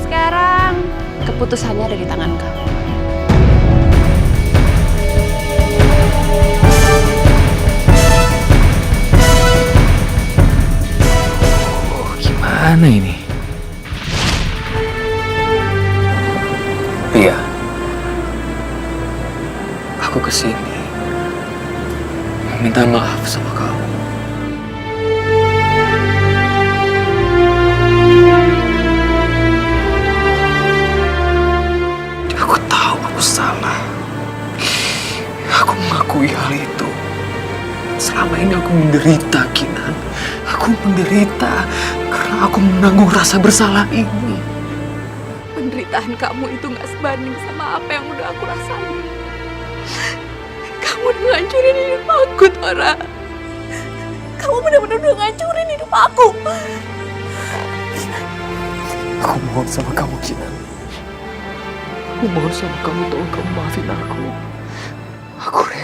Sekarang keputusannya ada di tangan kamu. Oh, gimana ini? Ria, aku kesini minta maaf sama kamu. Aku tahu aku salah. Aku mengakui hal itu. menderita, Kinan. Aku menderita karena aku menanggung rasa bersalah ini. Penderitaan kamu itu gak sebanding sama apa yang udah aku rasain. Kamu udah ngancurin hidup aku, Tora. Kamu benar-benar udah ngancurin hidup aku. Aku mohon sama kamu, Kinan. Aku mohon sama kamu, tolong kamu maafin aku.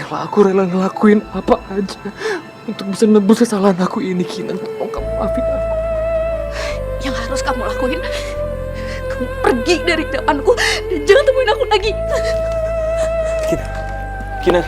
Aku rela ngelakuin apa aja untuk bisa nebus kesalahan aku ini, Kinan. Tolong kamu maafin aku. Yang harus kamu lakuin, kamu pergi dari depanku dan jangan temuin aku lagi. Kinan.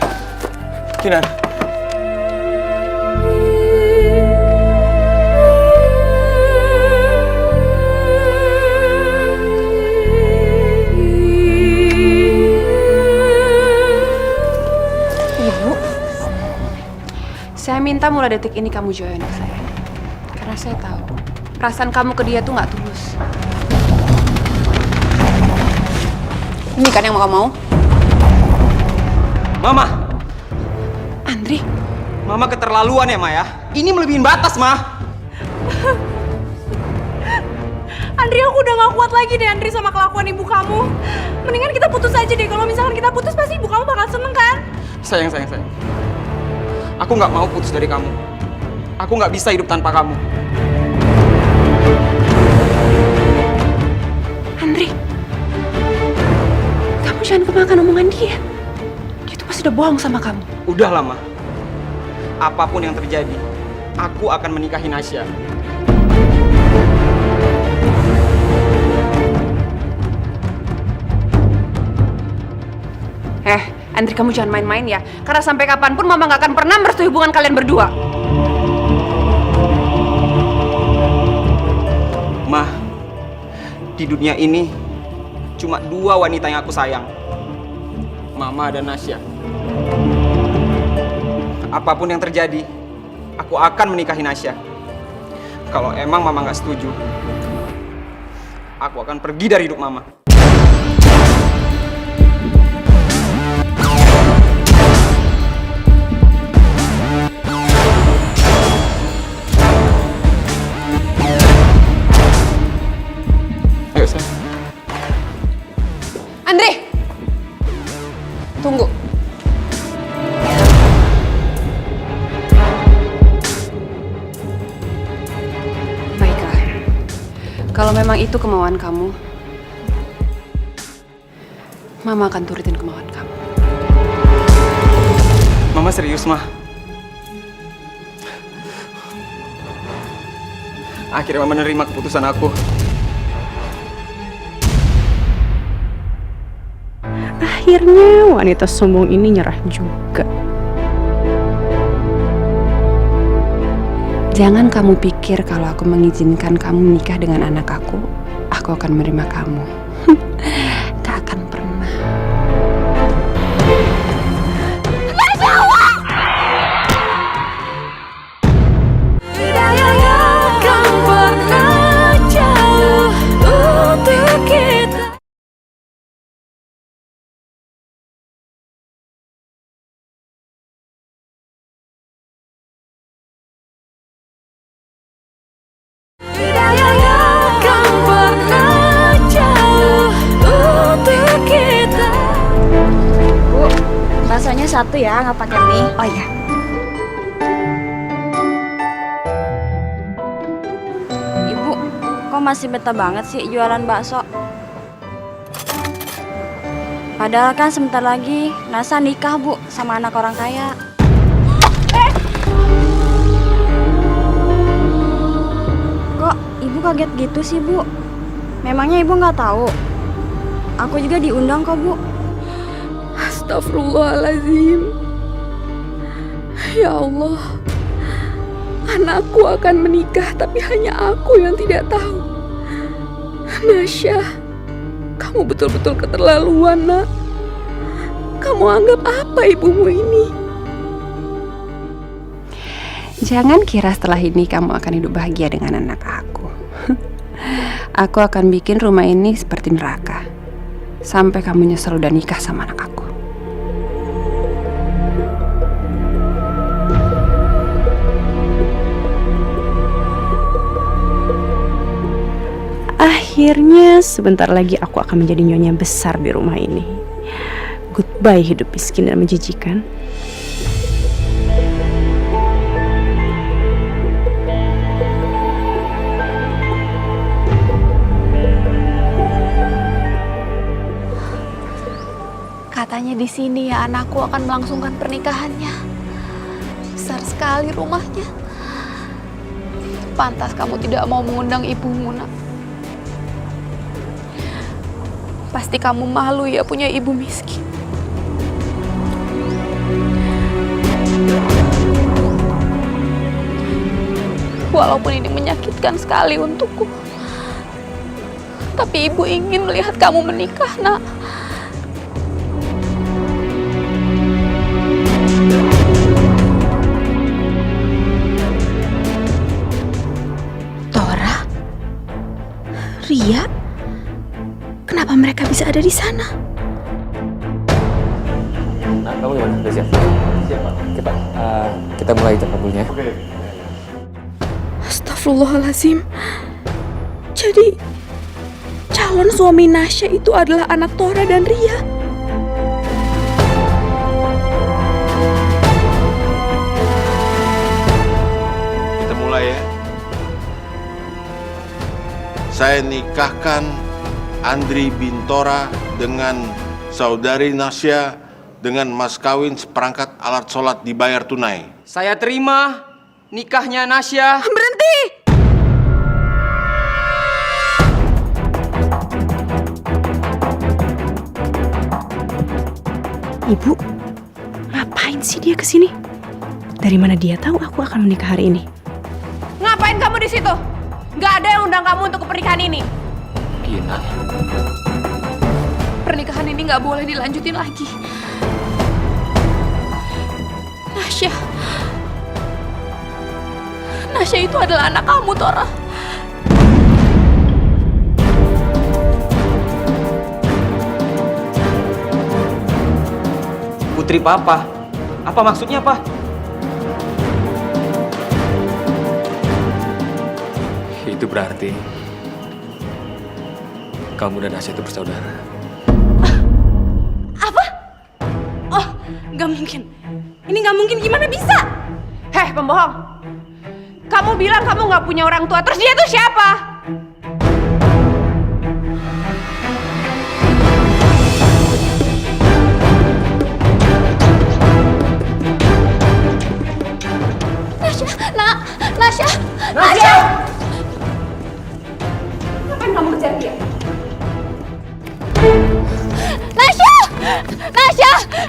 Saya minta mulai detik ini kamu jauh anak saya. Karena saya tahu perasaan kamu ke dia tuh nggak tulus. Ini kan yang kamu mau? Mama! Andri, Mama keterlaluan ya, Ma ya? Ini melebihin batas, Ma! Andri, aku udah gak kuat lagi deh Andri sama kelakuan ibu kamu. Mendingan kita putus aja deh. Kalau misalkan kita putus pasti ibu kamu bakal seneng kan? Sayang. Aku nggak mau putus dari kamu. Aku nggak bisa hidup tanpa kamu. Andri, kamu jangan kemakan omongan dia. Dia tuh pasti udah bohong sama kamu. Udah lama. Apapun yang terjadi, aku akan menikahi Nasya. Andri, kamu jangan main-main ya. Karena sampai kapanpun Mama gak akan pernah merestui hubungan kalian berdua. Ma, di dunia ini cuma 2 wanita yang aku sayang. Mama dan Nasya. Apapun yang terjadi, aku akan menikahi Nasya. Kalau emang Mama gak setuju, aku akan pergi dari hidup Mama. Ayo, sayang. Andri! Tunggu. Baiklah. Kalau memang itu kemauan kamu, Mama akan turutin kemauan kamu. Mama serius, Ma? Akhirnya Mama menerima keputusan aku. Akhirnya wanita sombong ini nyerah juga. Jangan kamu pikir kalau aku mengizinkan kamu menikah dengan anak aku akan menerima kamu. Gak akan pernah. Baksonya 1 ya, nggak pakai mie. Oh iya. Ibu, kok masih betah banget sih jualan bakso? Padahal kan sebentar lagi Nasa nikah, Bu, sama anak orang kaya. Kok ibu kaget gitu sih, Bu? Memangnya ibu nggak tahu? Aku juga diundang kok, Bu. Astagfirullahaladzim. Ya Allah, anakku akan menikah tapi hanya aku yang tidak tahu. Nasya, kamu betul-betul keterlaluan, Nak. Kamu anggap apa ibumu ini? Jangan kira setelah ini kamu akan hidup bahagia dengan anak aku. Aku akan bikin rumah ini seperti neraka. Sampai kamu nyesel udah nikah sama anak aku. Akhirnya sebentar lagi aku akan menjadi nyonya besar di rumah ini. Goodbye hidup miskin dan menjijikan. Katanya di sini ya anakku akan melangsungkan pernikahannya. Besar sekali rumahnya. Pantas kamu tidak mau mengundang ibumu, nak. Pasti kamu malu ya punya ibu miskin. Walaupun ini menyakitkan sekali untukku, tapi ibu ingin melihat kamu menikah, nak. Tora? Ria? Kenapa mereka bisa ada di sana? Nah, kamu gimana? Udah siap? Siap, Pak. Oke, Pak. Kita mulai jam kabulnya. Oke. Astagfirullahaladzim. Jadi calon suami Nasya itu adalah anak Tora dan Ria. Kita mulai ya. Saya nikahkan Andri Bintora dengan saudari Nasya dengan mas kawin seperangkat alat sholat dibayar tunai. Saya terima nikahnya Nasya. Berhenti! Ibu, ngapain sih dia kesini? Dari mana dia tahu aku akan menikah hari ini? Ngapain kamu di situ? Gak ada yang undang kamu untuk ke pernikahan ini. Gina. Pernikahan ini nggak boleh dilanjutin lagi. Nasya itu adalah anak kamu, Tora. Putri papa. Apa maksudnya, Pak? Itu berarti kamu dan Nasya itu bersaudara. Oh, gak mungkin. Ini gak mungkin, gimana bisa? Heh, pembohong. Kamu bilang kamu nggak punya orang tua, terus dia tuh siapa? Nasya! Ngapain kamu ngejar dia?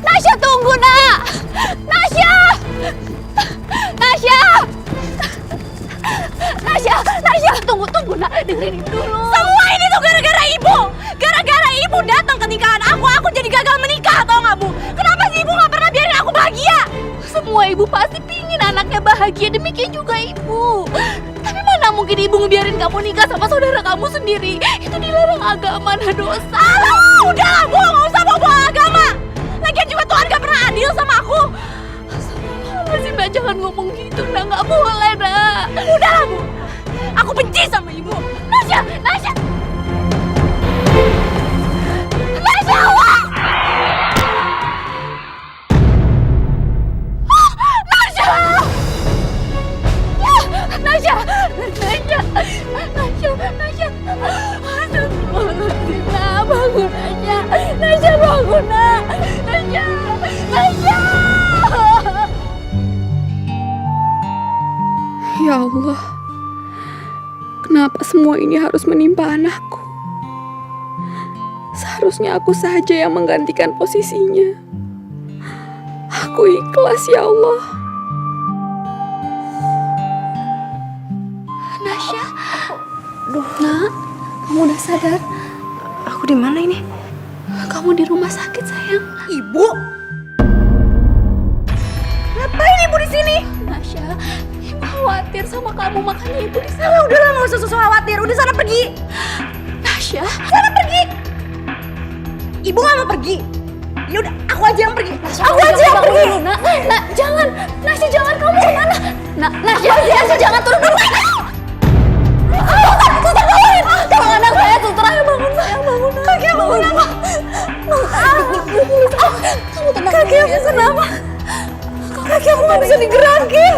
Nasya tunggu, nak! Nasya, tunggu, nak. Dengerin ibu dulu. Semua ini tuh gara-gara ibu. Gara-gara ibu datang ke nikahan aku jadi gagal menikah, tau gak bu? Kenapa sih ibu gak pernah biarin aku bahagia? Semua ibu pasti pingin anaknya bahagia, demikian juga ibu. Tapi mana mungkin ibu ngebiarin kamu nikah sama saudara kamu sendiri? Itu dilarang agama, nah dosa. Alah, udahlah bu, gak usah bawa agama. Lagian juga Tuhan gak pernah adil sama aku. Astagfirullahaladzim, nak, jangan ngomong gitu, nak. Nggak boleh, nak. Udahlah bu, aku benci sama ibu. Nasya! Allah! Nasya. Astagfirullahaladzim, nak. Bangun, Nasya, bangun, nak. Nasya. Ya Allah, kenapa semua ini harus menimpa anakku? Seharusnya aku saja yang menggantikan posisinya. Aku ikhlas, ya Allah. Nasya. Nak, kamu udah sadar? Aku di mana ini? Kamu di rumah sakit, sayang. Ibu? Ngapain ibu di sini? Nasya, ibu khawatir sama kamu, makanya ibu di sana. Alah, udahlah, nggak usah khawatir. Udah sana pergi. Nasya, Sana pergi. Ibu nggak mau pergi. Ya udah, aku aja yang pergi. Aku aja yang pergi. Nak, jangan. Nasya, jangan, kamu kemana? Nasya, jangan turun dulu. Suster, tolongin. Tolong anak saya, Kaki aku kenapa? Kaki aku nggak bisa digerakin.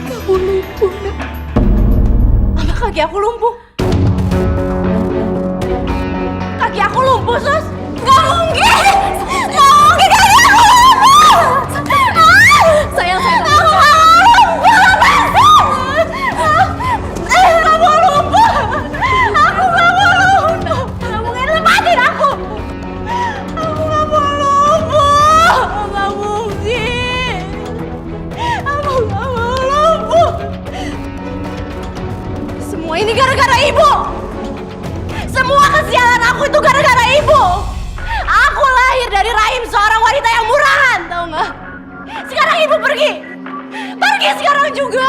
Kamu lumpuh, Nak. Apa kaki aku lumpuh? Kaki aku lumpuh, Sus? Nggak mungkin! Nggak mungkin kaki aku lumpuh! Sayang, Aku nggak mau lumpuh, lepasin! Nggak mau lumpuh! Aku nggak mau lumpuh! Nggak mungkin, lepasin aku! Aku nggak mau lumpuh! Nggak mungkin! Aku nggak mau lumpuh! Semua ini gara-gara ibu! Semua kesialan aku itu gara-gara ibu! Aku lahir dari rahim seorang wanita yang murahan, tau nggak? Sekarang ibu pergi! Pergi sekarang juga!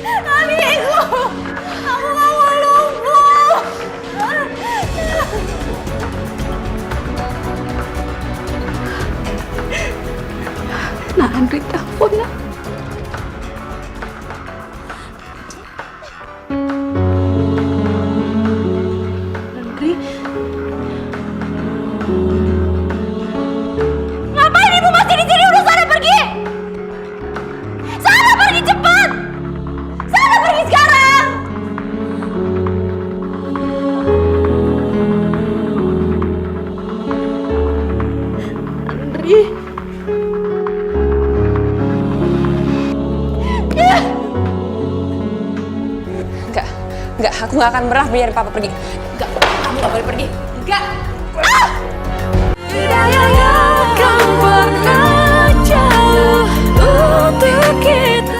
Adikku! Aku nggak mau lumpuh! Nah, Andri telepon, Nak. Andri, Ngapain ibu masih di sini? Udah sana pergi! Sana pergi cepat! Sana pergi sekarang! Andri. Enggak, aku nggak akan pernah biarin papa pergi. Enggak, kamu nggak boleh pergi. Enggak. Tidak akan pernah jauh untuk kita.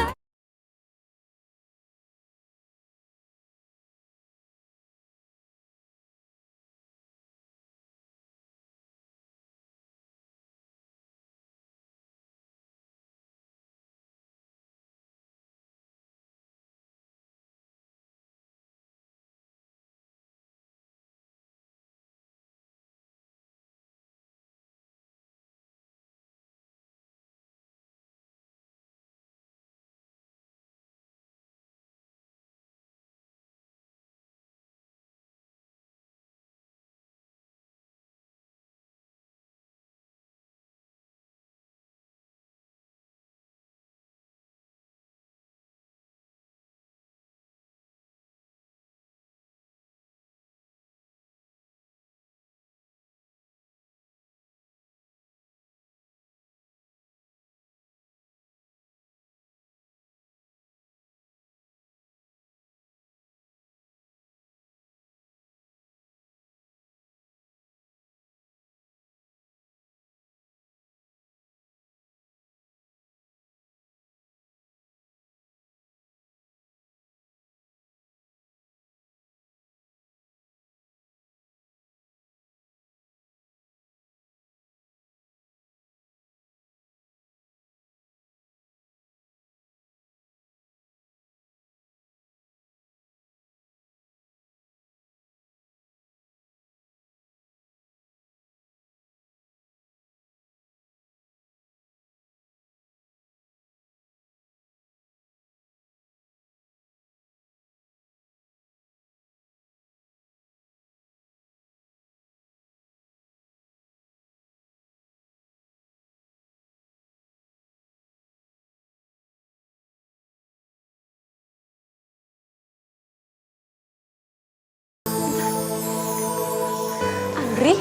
Andri,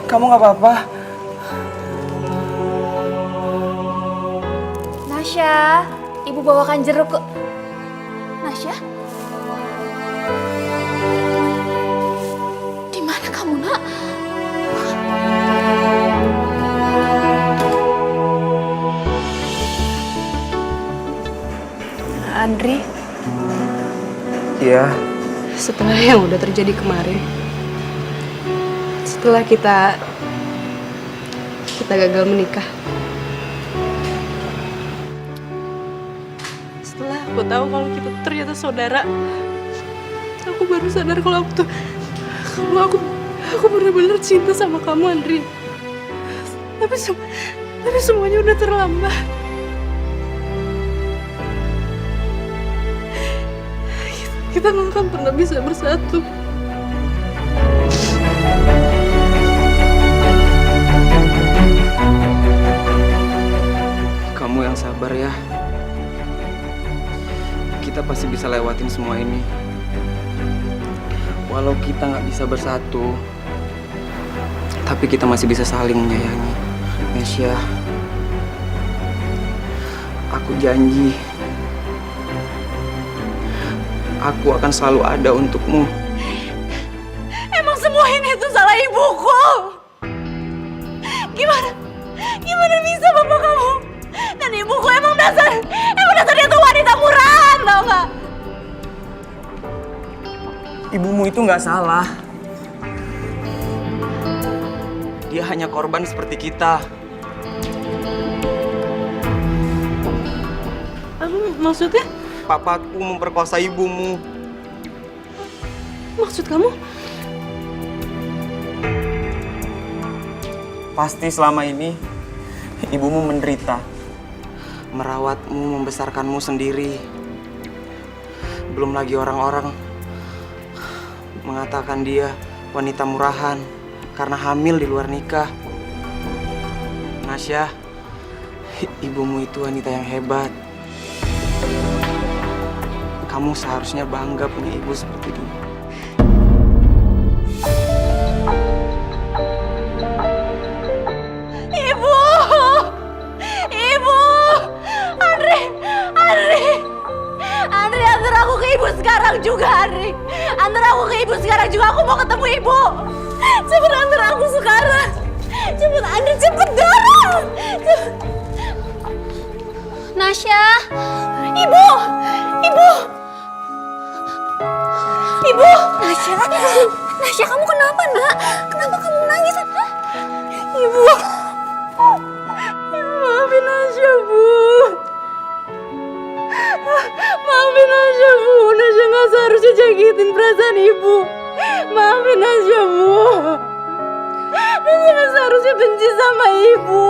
Kamu nggak apa-apa? Nasya, ibu bawakan jeruk ke... Nasya? Di mana kamu, Nak? Andri, Iya. setelah yang udah terjadi kemarin, setelah kita gagal menikah, setelah aku tahu kalau kita ternyata saudara, aku baru sadar kalau aku benar-benar cinta sama kamu, Andri. Tapi semuanya udah terlambat. kita nggak akan pernah bisa bersatu. Kamu yang sabar ya. Kita pasti bisa lewatin semua ini. Walau kita nggak bisa bersatu, tapi kita masih bisa saling menyayangi. Nesya, aku janji, aku akan selalu ada untukmu. Emang semua ini tuh salah ibuku. Gimana bisa bapak kamu? Dan ibuku emang dasar dia tuh wanita murahan, tau gak? Ibumu itu nggak salah. Dia hanya korban seperti kita. Maksudnya? Papaku memperkosa ibumu. Maksud kamu? Pasti selama ini ibumu menderita, merawatmu, membesarkanmu sendiri. Belum lagi orang-orang mengatakan dia wanita murahan karena hamil di luar nikah. Nasya, ibumu itu wanita yang hebat. Kamu seharusnya bangga punya ibu seperti dia. Andri, antar aku ke ibu sekarang juga, Andri. Antar aku ke ibu sekarang juga, aku mau ketemu ibu. Cepet antar aku sekarang. Cepet, Andri, cepet dorong. Nasya, Ibu. Nasya kamu kenapa nak? Kenapa kamu nangis? Ibu, maafin Nasya, Bu. Maafin Nasya, Bu. Nasya nggak seharusnya jagitin perasaan ibu. Maafin Nasya, Bu. Nasya nggak seharusnya benci sama ibu.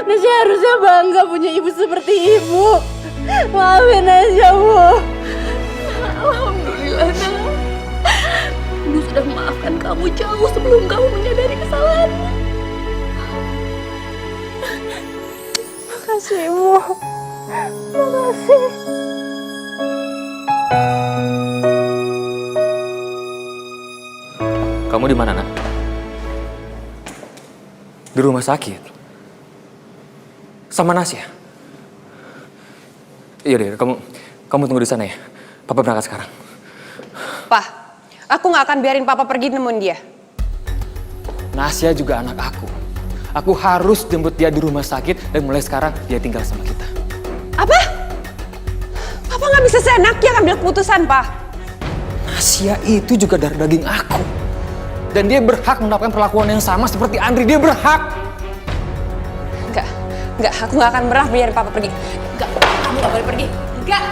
Nasya harusnya bangga punya ibu seperti ibu. Maafin Nasya, Bu. Alhamdulillah, nak. Ibu sudah memaafkan kamu jauh sebelum kamu menyadari kesalahanmu. Makasih, Ibu. Makasih. Kamu di mana, Nak? Di rumah sakit? Sama Nasya? Iya deh, kamu tunggu di sana ya. Papa berangkat sekarang. Pak, aku nggak akan biarin papa pergi nemuin dia. Nasya juga anak aku. Aku harus jemput dia di rumah sakit dan mulai sekarang dia tinggal sama kita. Apa? Papa nggak bisa seenaknya ambil keputusan, Pak. Nasya itu juga darah daging aku. Dan dia berhak mendapatkan perlakuan yang sama seperti Andri. Dia berhak. Enggak, aku nggak akan pernah biarin papa pergi. Enggak, kamu nggak boleh pergi. Enggak.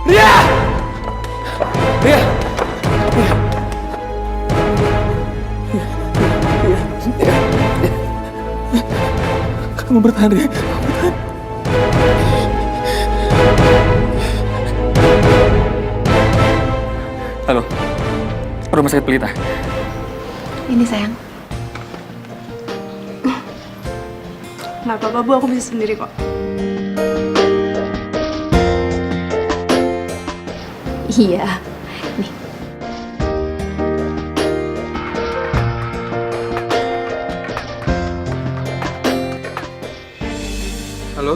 Ria! Ria! Kamu bertahan, Ria. Halo, rumah sakit Pelita. ini sayang. Nggak apa-apa, Bu. Aku bisa sendiri kok. Iya, nih. Halo?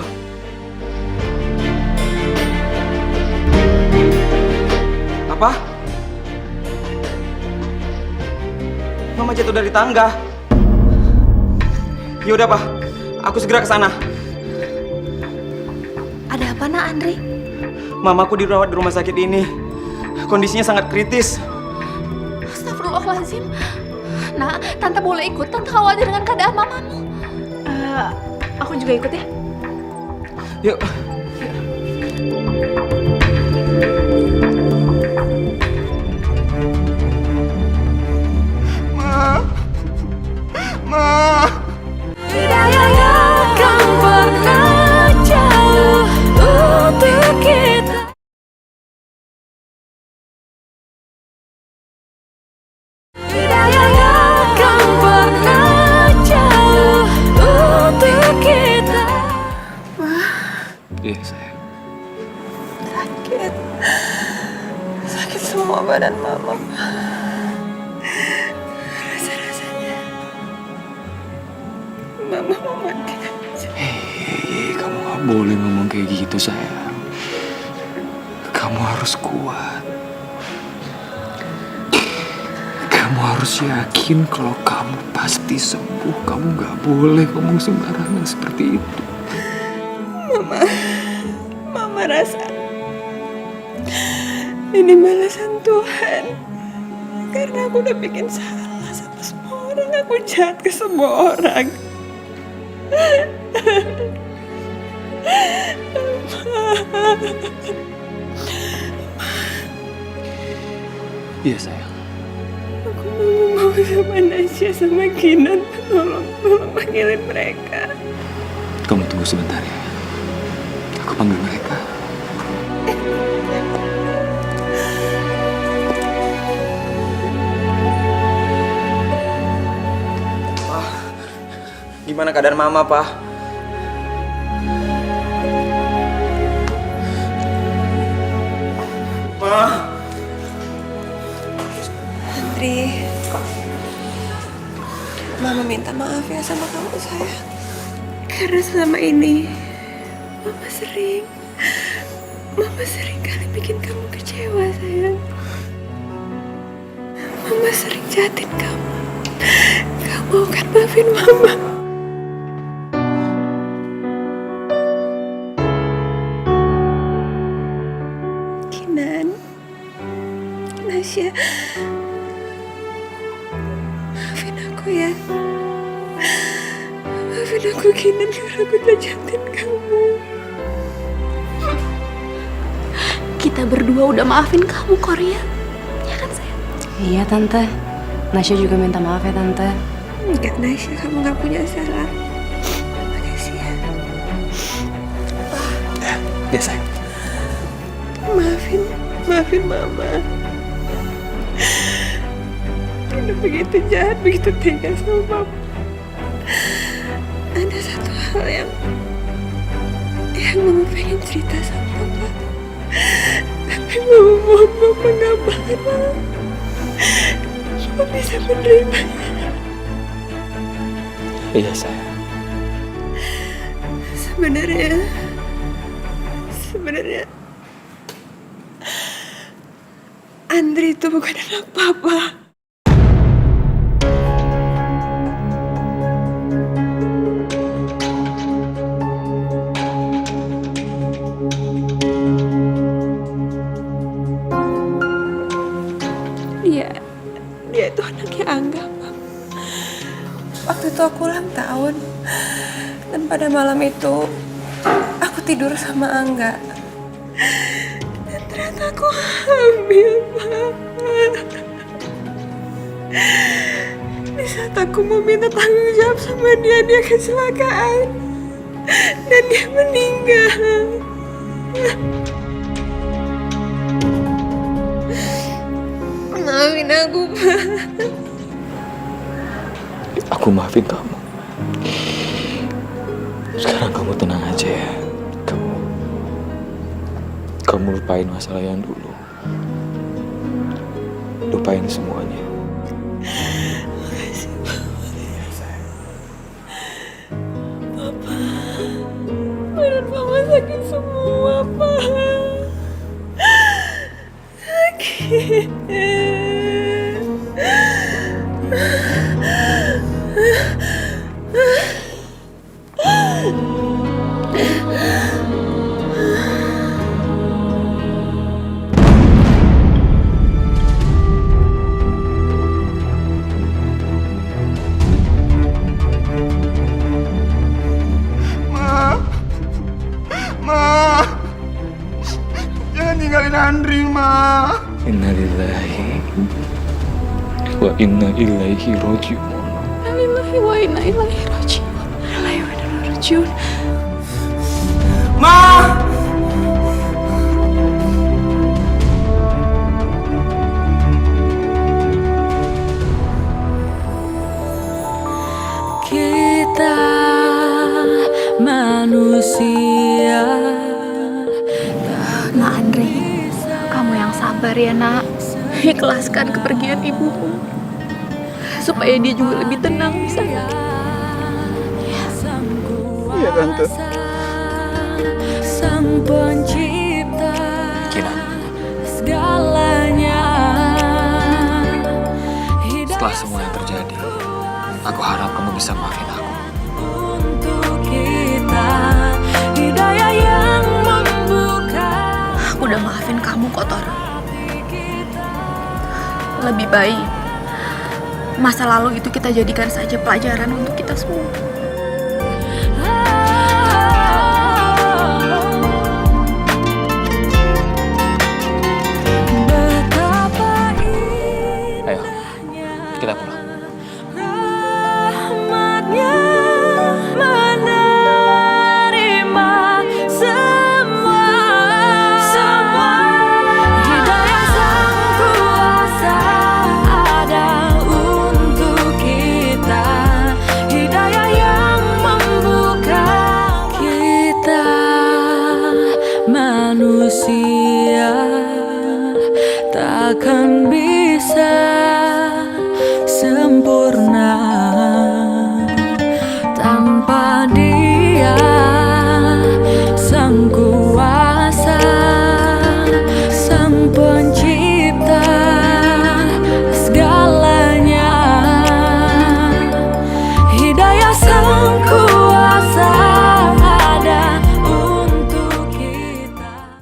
Apa? Mama jatuh dari tangga. Yaudah, Pak. Aku segera ke sana. Ada apa nak, Andri? Mamaku dirawat di rumah sakit ini. Kondisinya sangat kritis. Astagfirullahaladzim. Nak, Tante boleh ikut. Tante khawatir dengan keadaan mamamu. Aku juga ikut ya. Yuk. Ma. Tidak akan pernah jauh untuk kita. Iya sayang. Sakit semua badan mama. Rasa-rasanya mama mau mati. Hei, kamu gak boleh ngomong kayak gitu sayang. Kamu harus kuat. Kamu harus yakin kalau kamu pasti sembuh. Kamu gak boleh ngomong sembarangan seperti itu. Mama rasa ini balasan Tuhan karena aku udah bikin salah sama semua orang. Aku jahat ke semua orang. Iya sayang. Aku mau ngomong sama Nasya sama Kinan. Tolong panggilin mereka. Kamu tunggu sebentar ya. Aku panggil mereka. Gimana keadaan mama, Pak? Andri, Mama minta maaf ya sama kamu sayang. Karena selama ini Mama sering kali bikin kamu kecewa sayang. Mama sering jahatin kamu. Kamu akan maafin Mama. Kinan, Nasya, maafin aku ya. Maafin aku Kinan karena aku udah jahatin kamu. Kita berdua udah maafin kamu, Korea. Ya kan, sayang? Iya, Tante. Nasya juga minta maaf ya, Tante. Enggak, Nasya, kamu gak punya salah. Makasih ya. Ya sayang. Maafin Mama. Udah begitu jahat, begitu tega sama Mama. Ada satu hal yang Mama pengen cerita sama Papa. Tapi Mama gak marah. Mama bisa menerimanya. Iya sayang. Sebenarnya Andri itu bukan anak Papa. Dia itu anaknya Angga, Pak. Waktu itu aku ulang tahun. Dan pada malam itu aku tidur sama Angga. Dan ternyata aku hamil, Pak. Di saat aku mau minta tanggung jawab sama dia kecelakaan. Dan dia meninggal. Maafin aku, Pak. Aku maafin kamu. Sekarang kamu tenang aja ya. Kamu lupain masalah yang dulu. Lupain semuanya. Makasih, Pak. Papa, badan Mama sakit semua, Pak. Sakit. Ma, jangan tinggalin Andri, Ma. Innalillahi wa inna ilaihi raji'un. Innalillahi wa inna ilaihi raji'un. Innalillahi wa inna ilaihi raji'un. Ma! ya nak. Ikhlaskan kepergian ibumu. Supaya dia juga lebih tenang di sana. Iya tante. Sang pencipta Kina, segalanya. setelah semua yang terjadi, aku harap kamu bisa maafin aku. Untuk kita, hidayah yang membuka. Aku udah maafin kamu, Kotor. Lebih baik masa lalu itu kita jadikan saja pelajaran untuk kita semua. Ayo, kita pulang. Rahmatnya menerima semua hidayah sang kuasa ada untuk kita, hidayah yang membuka kita manusia takkan bisa sempurna.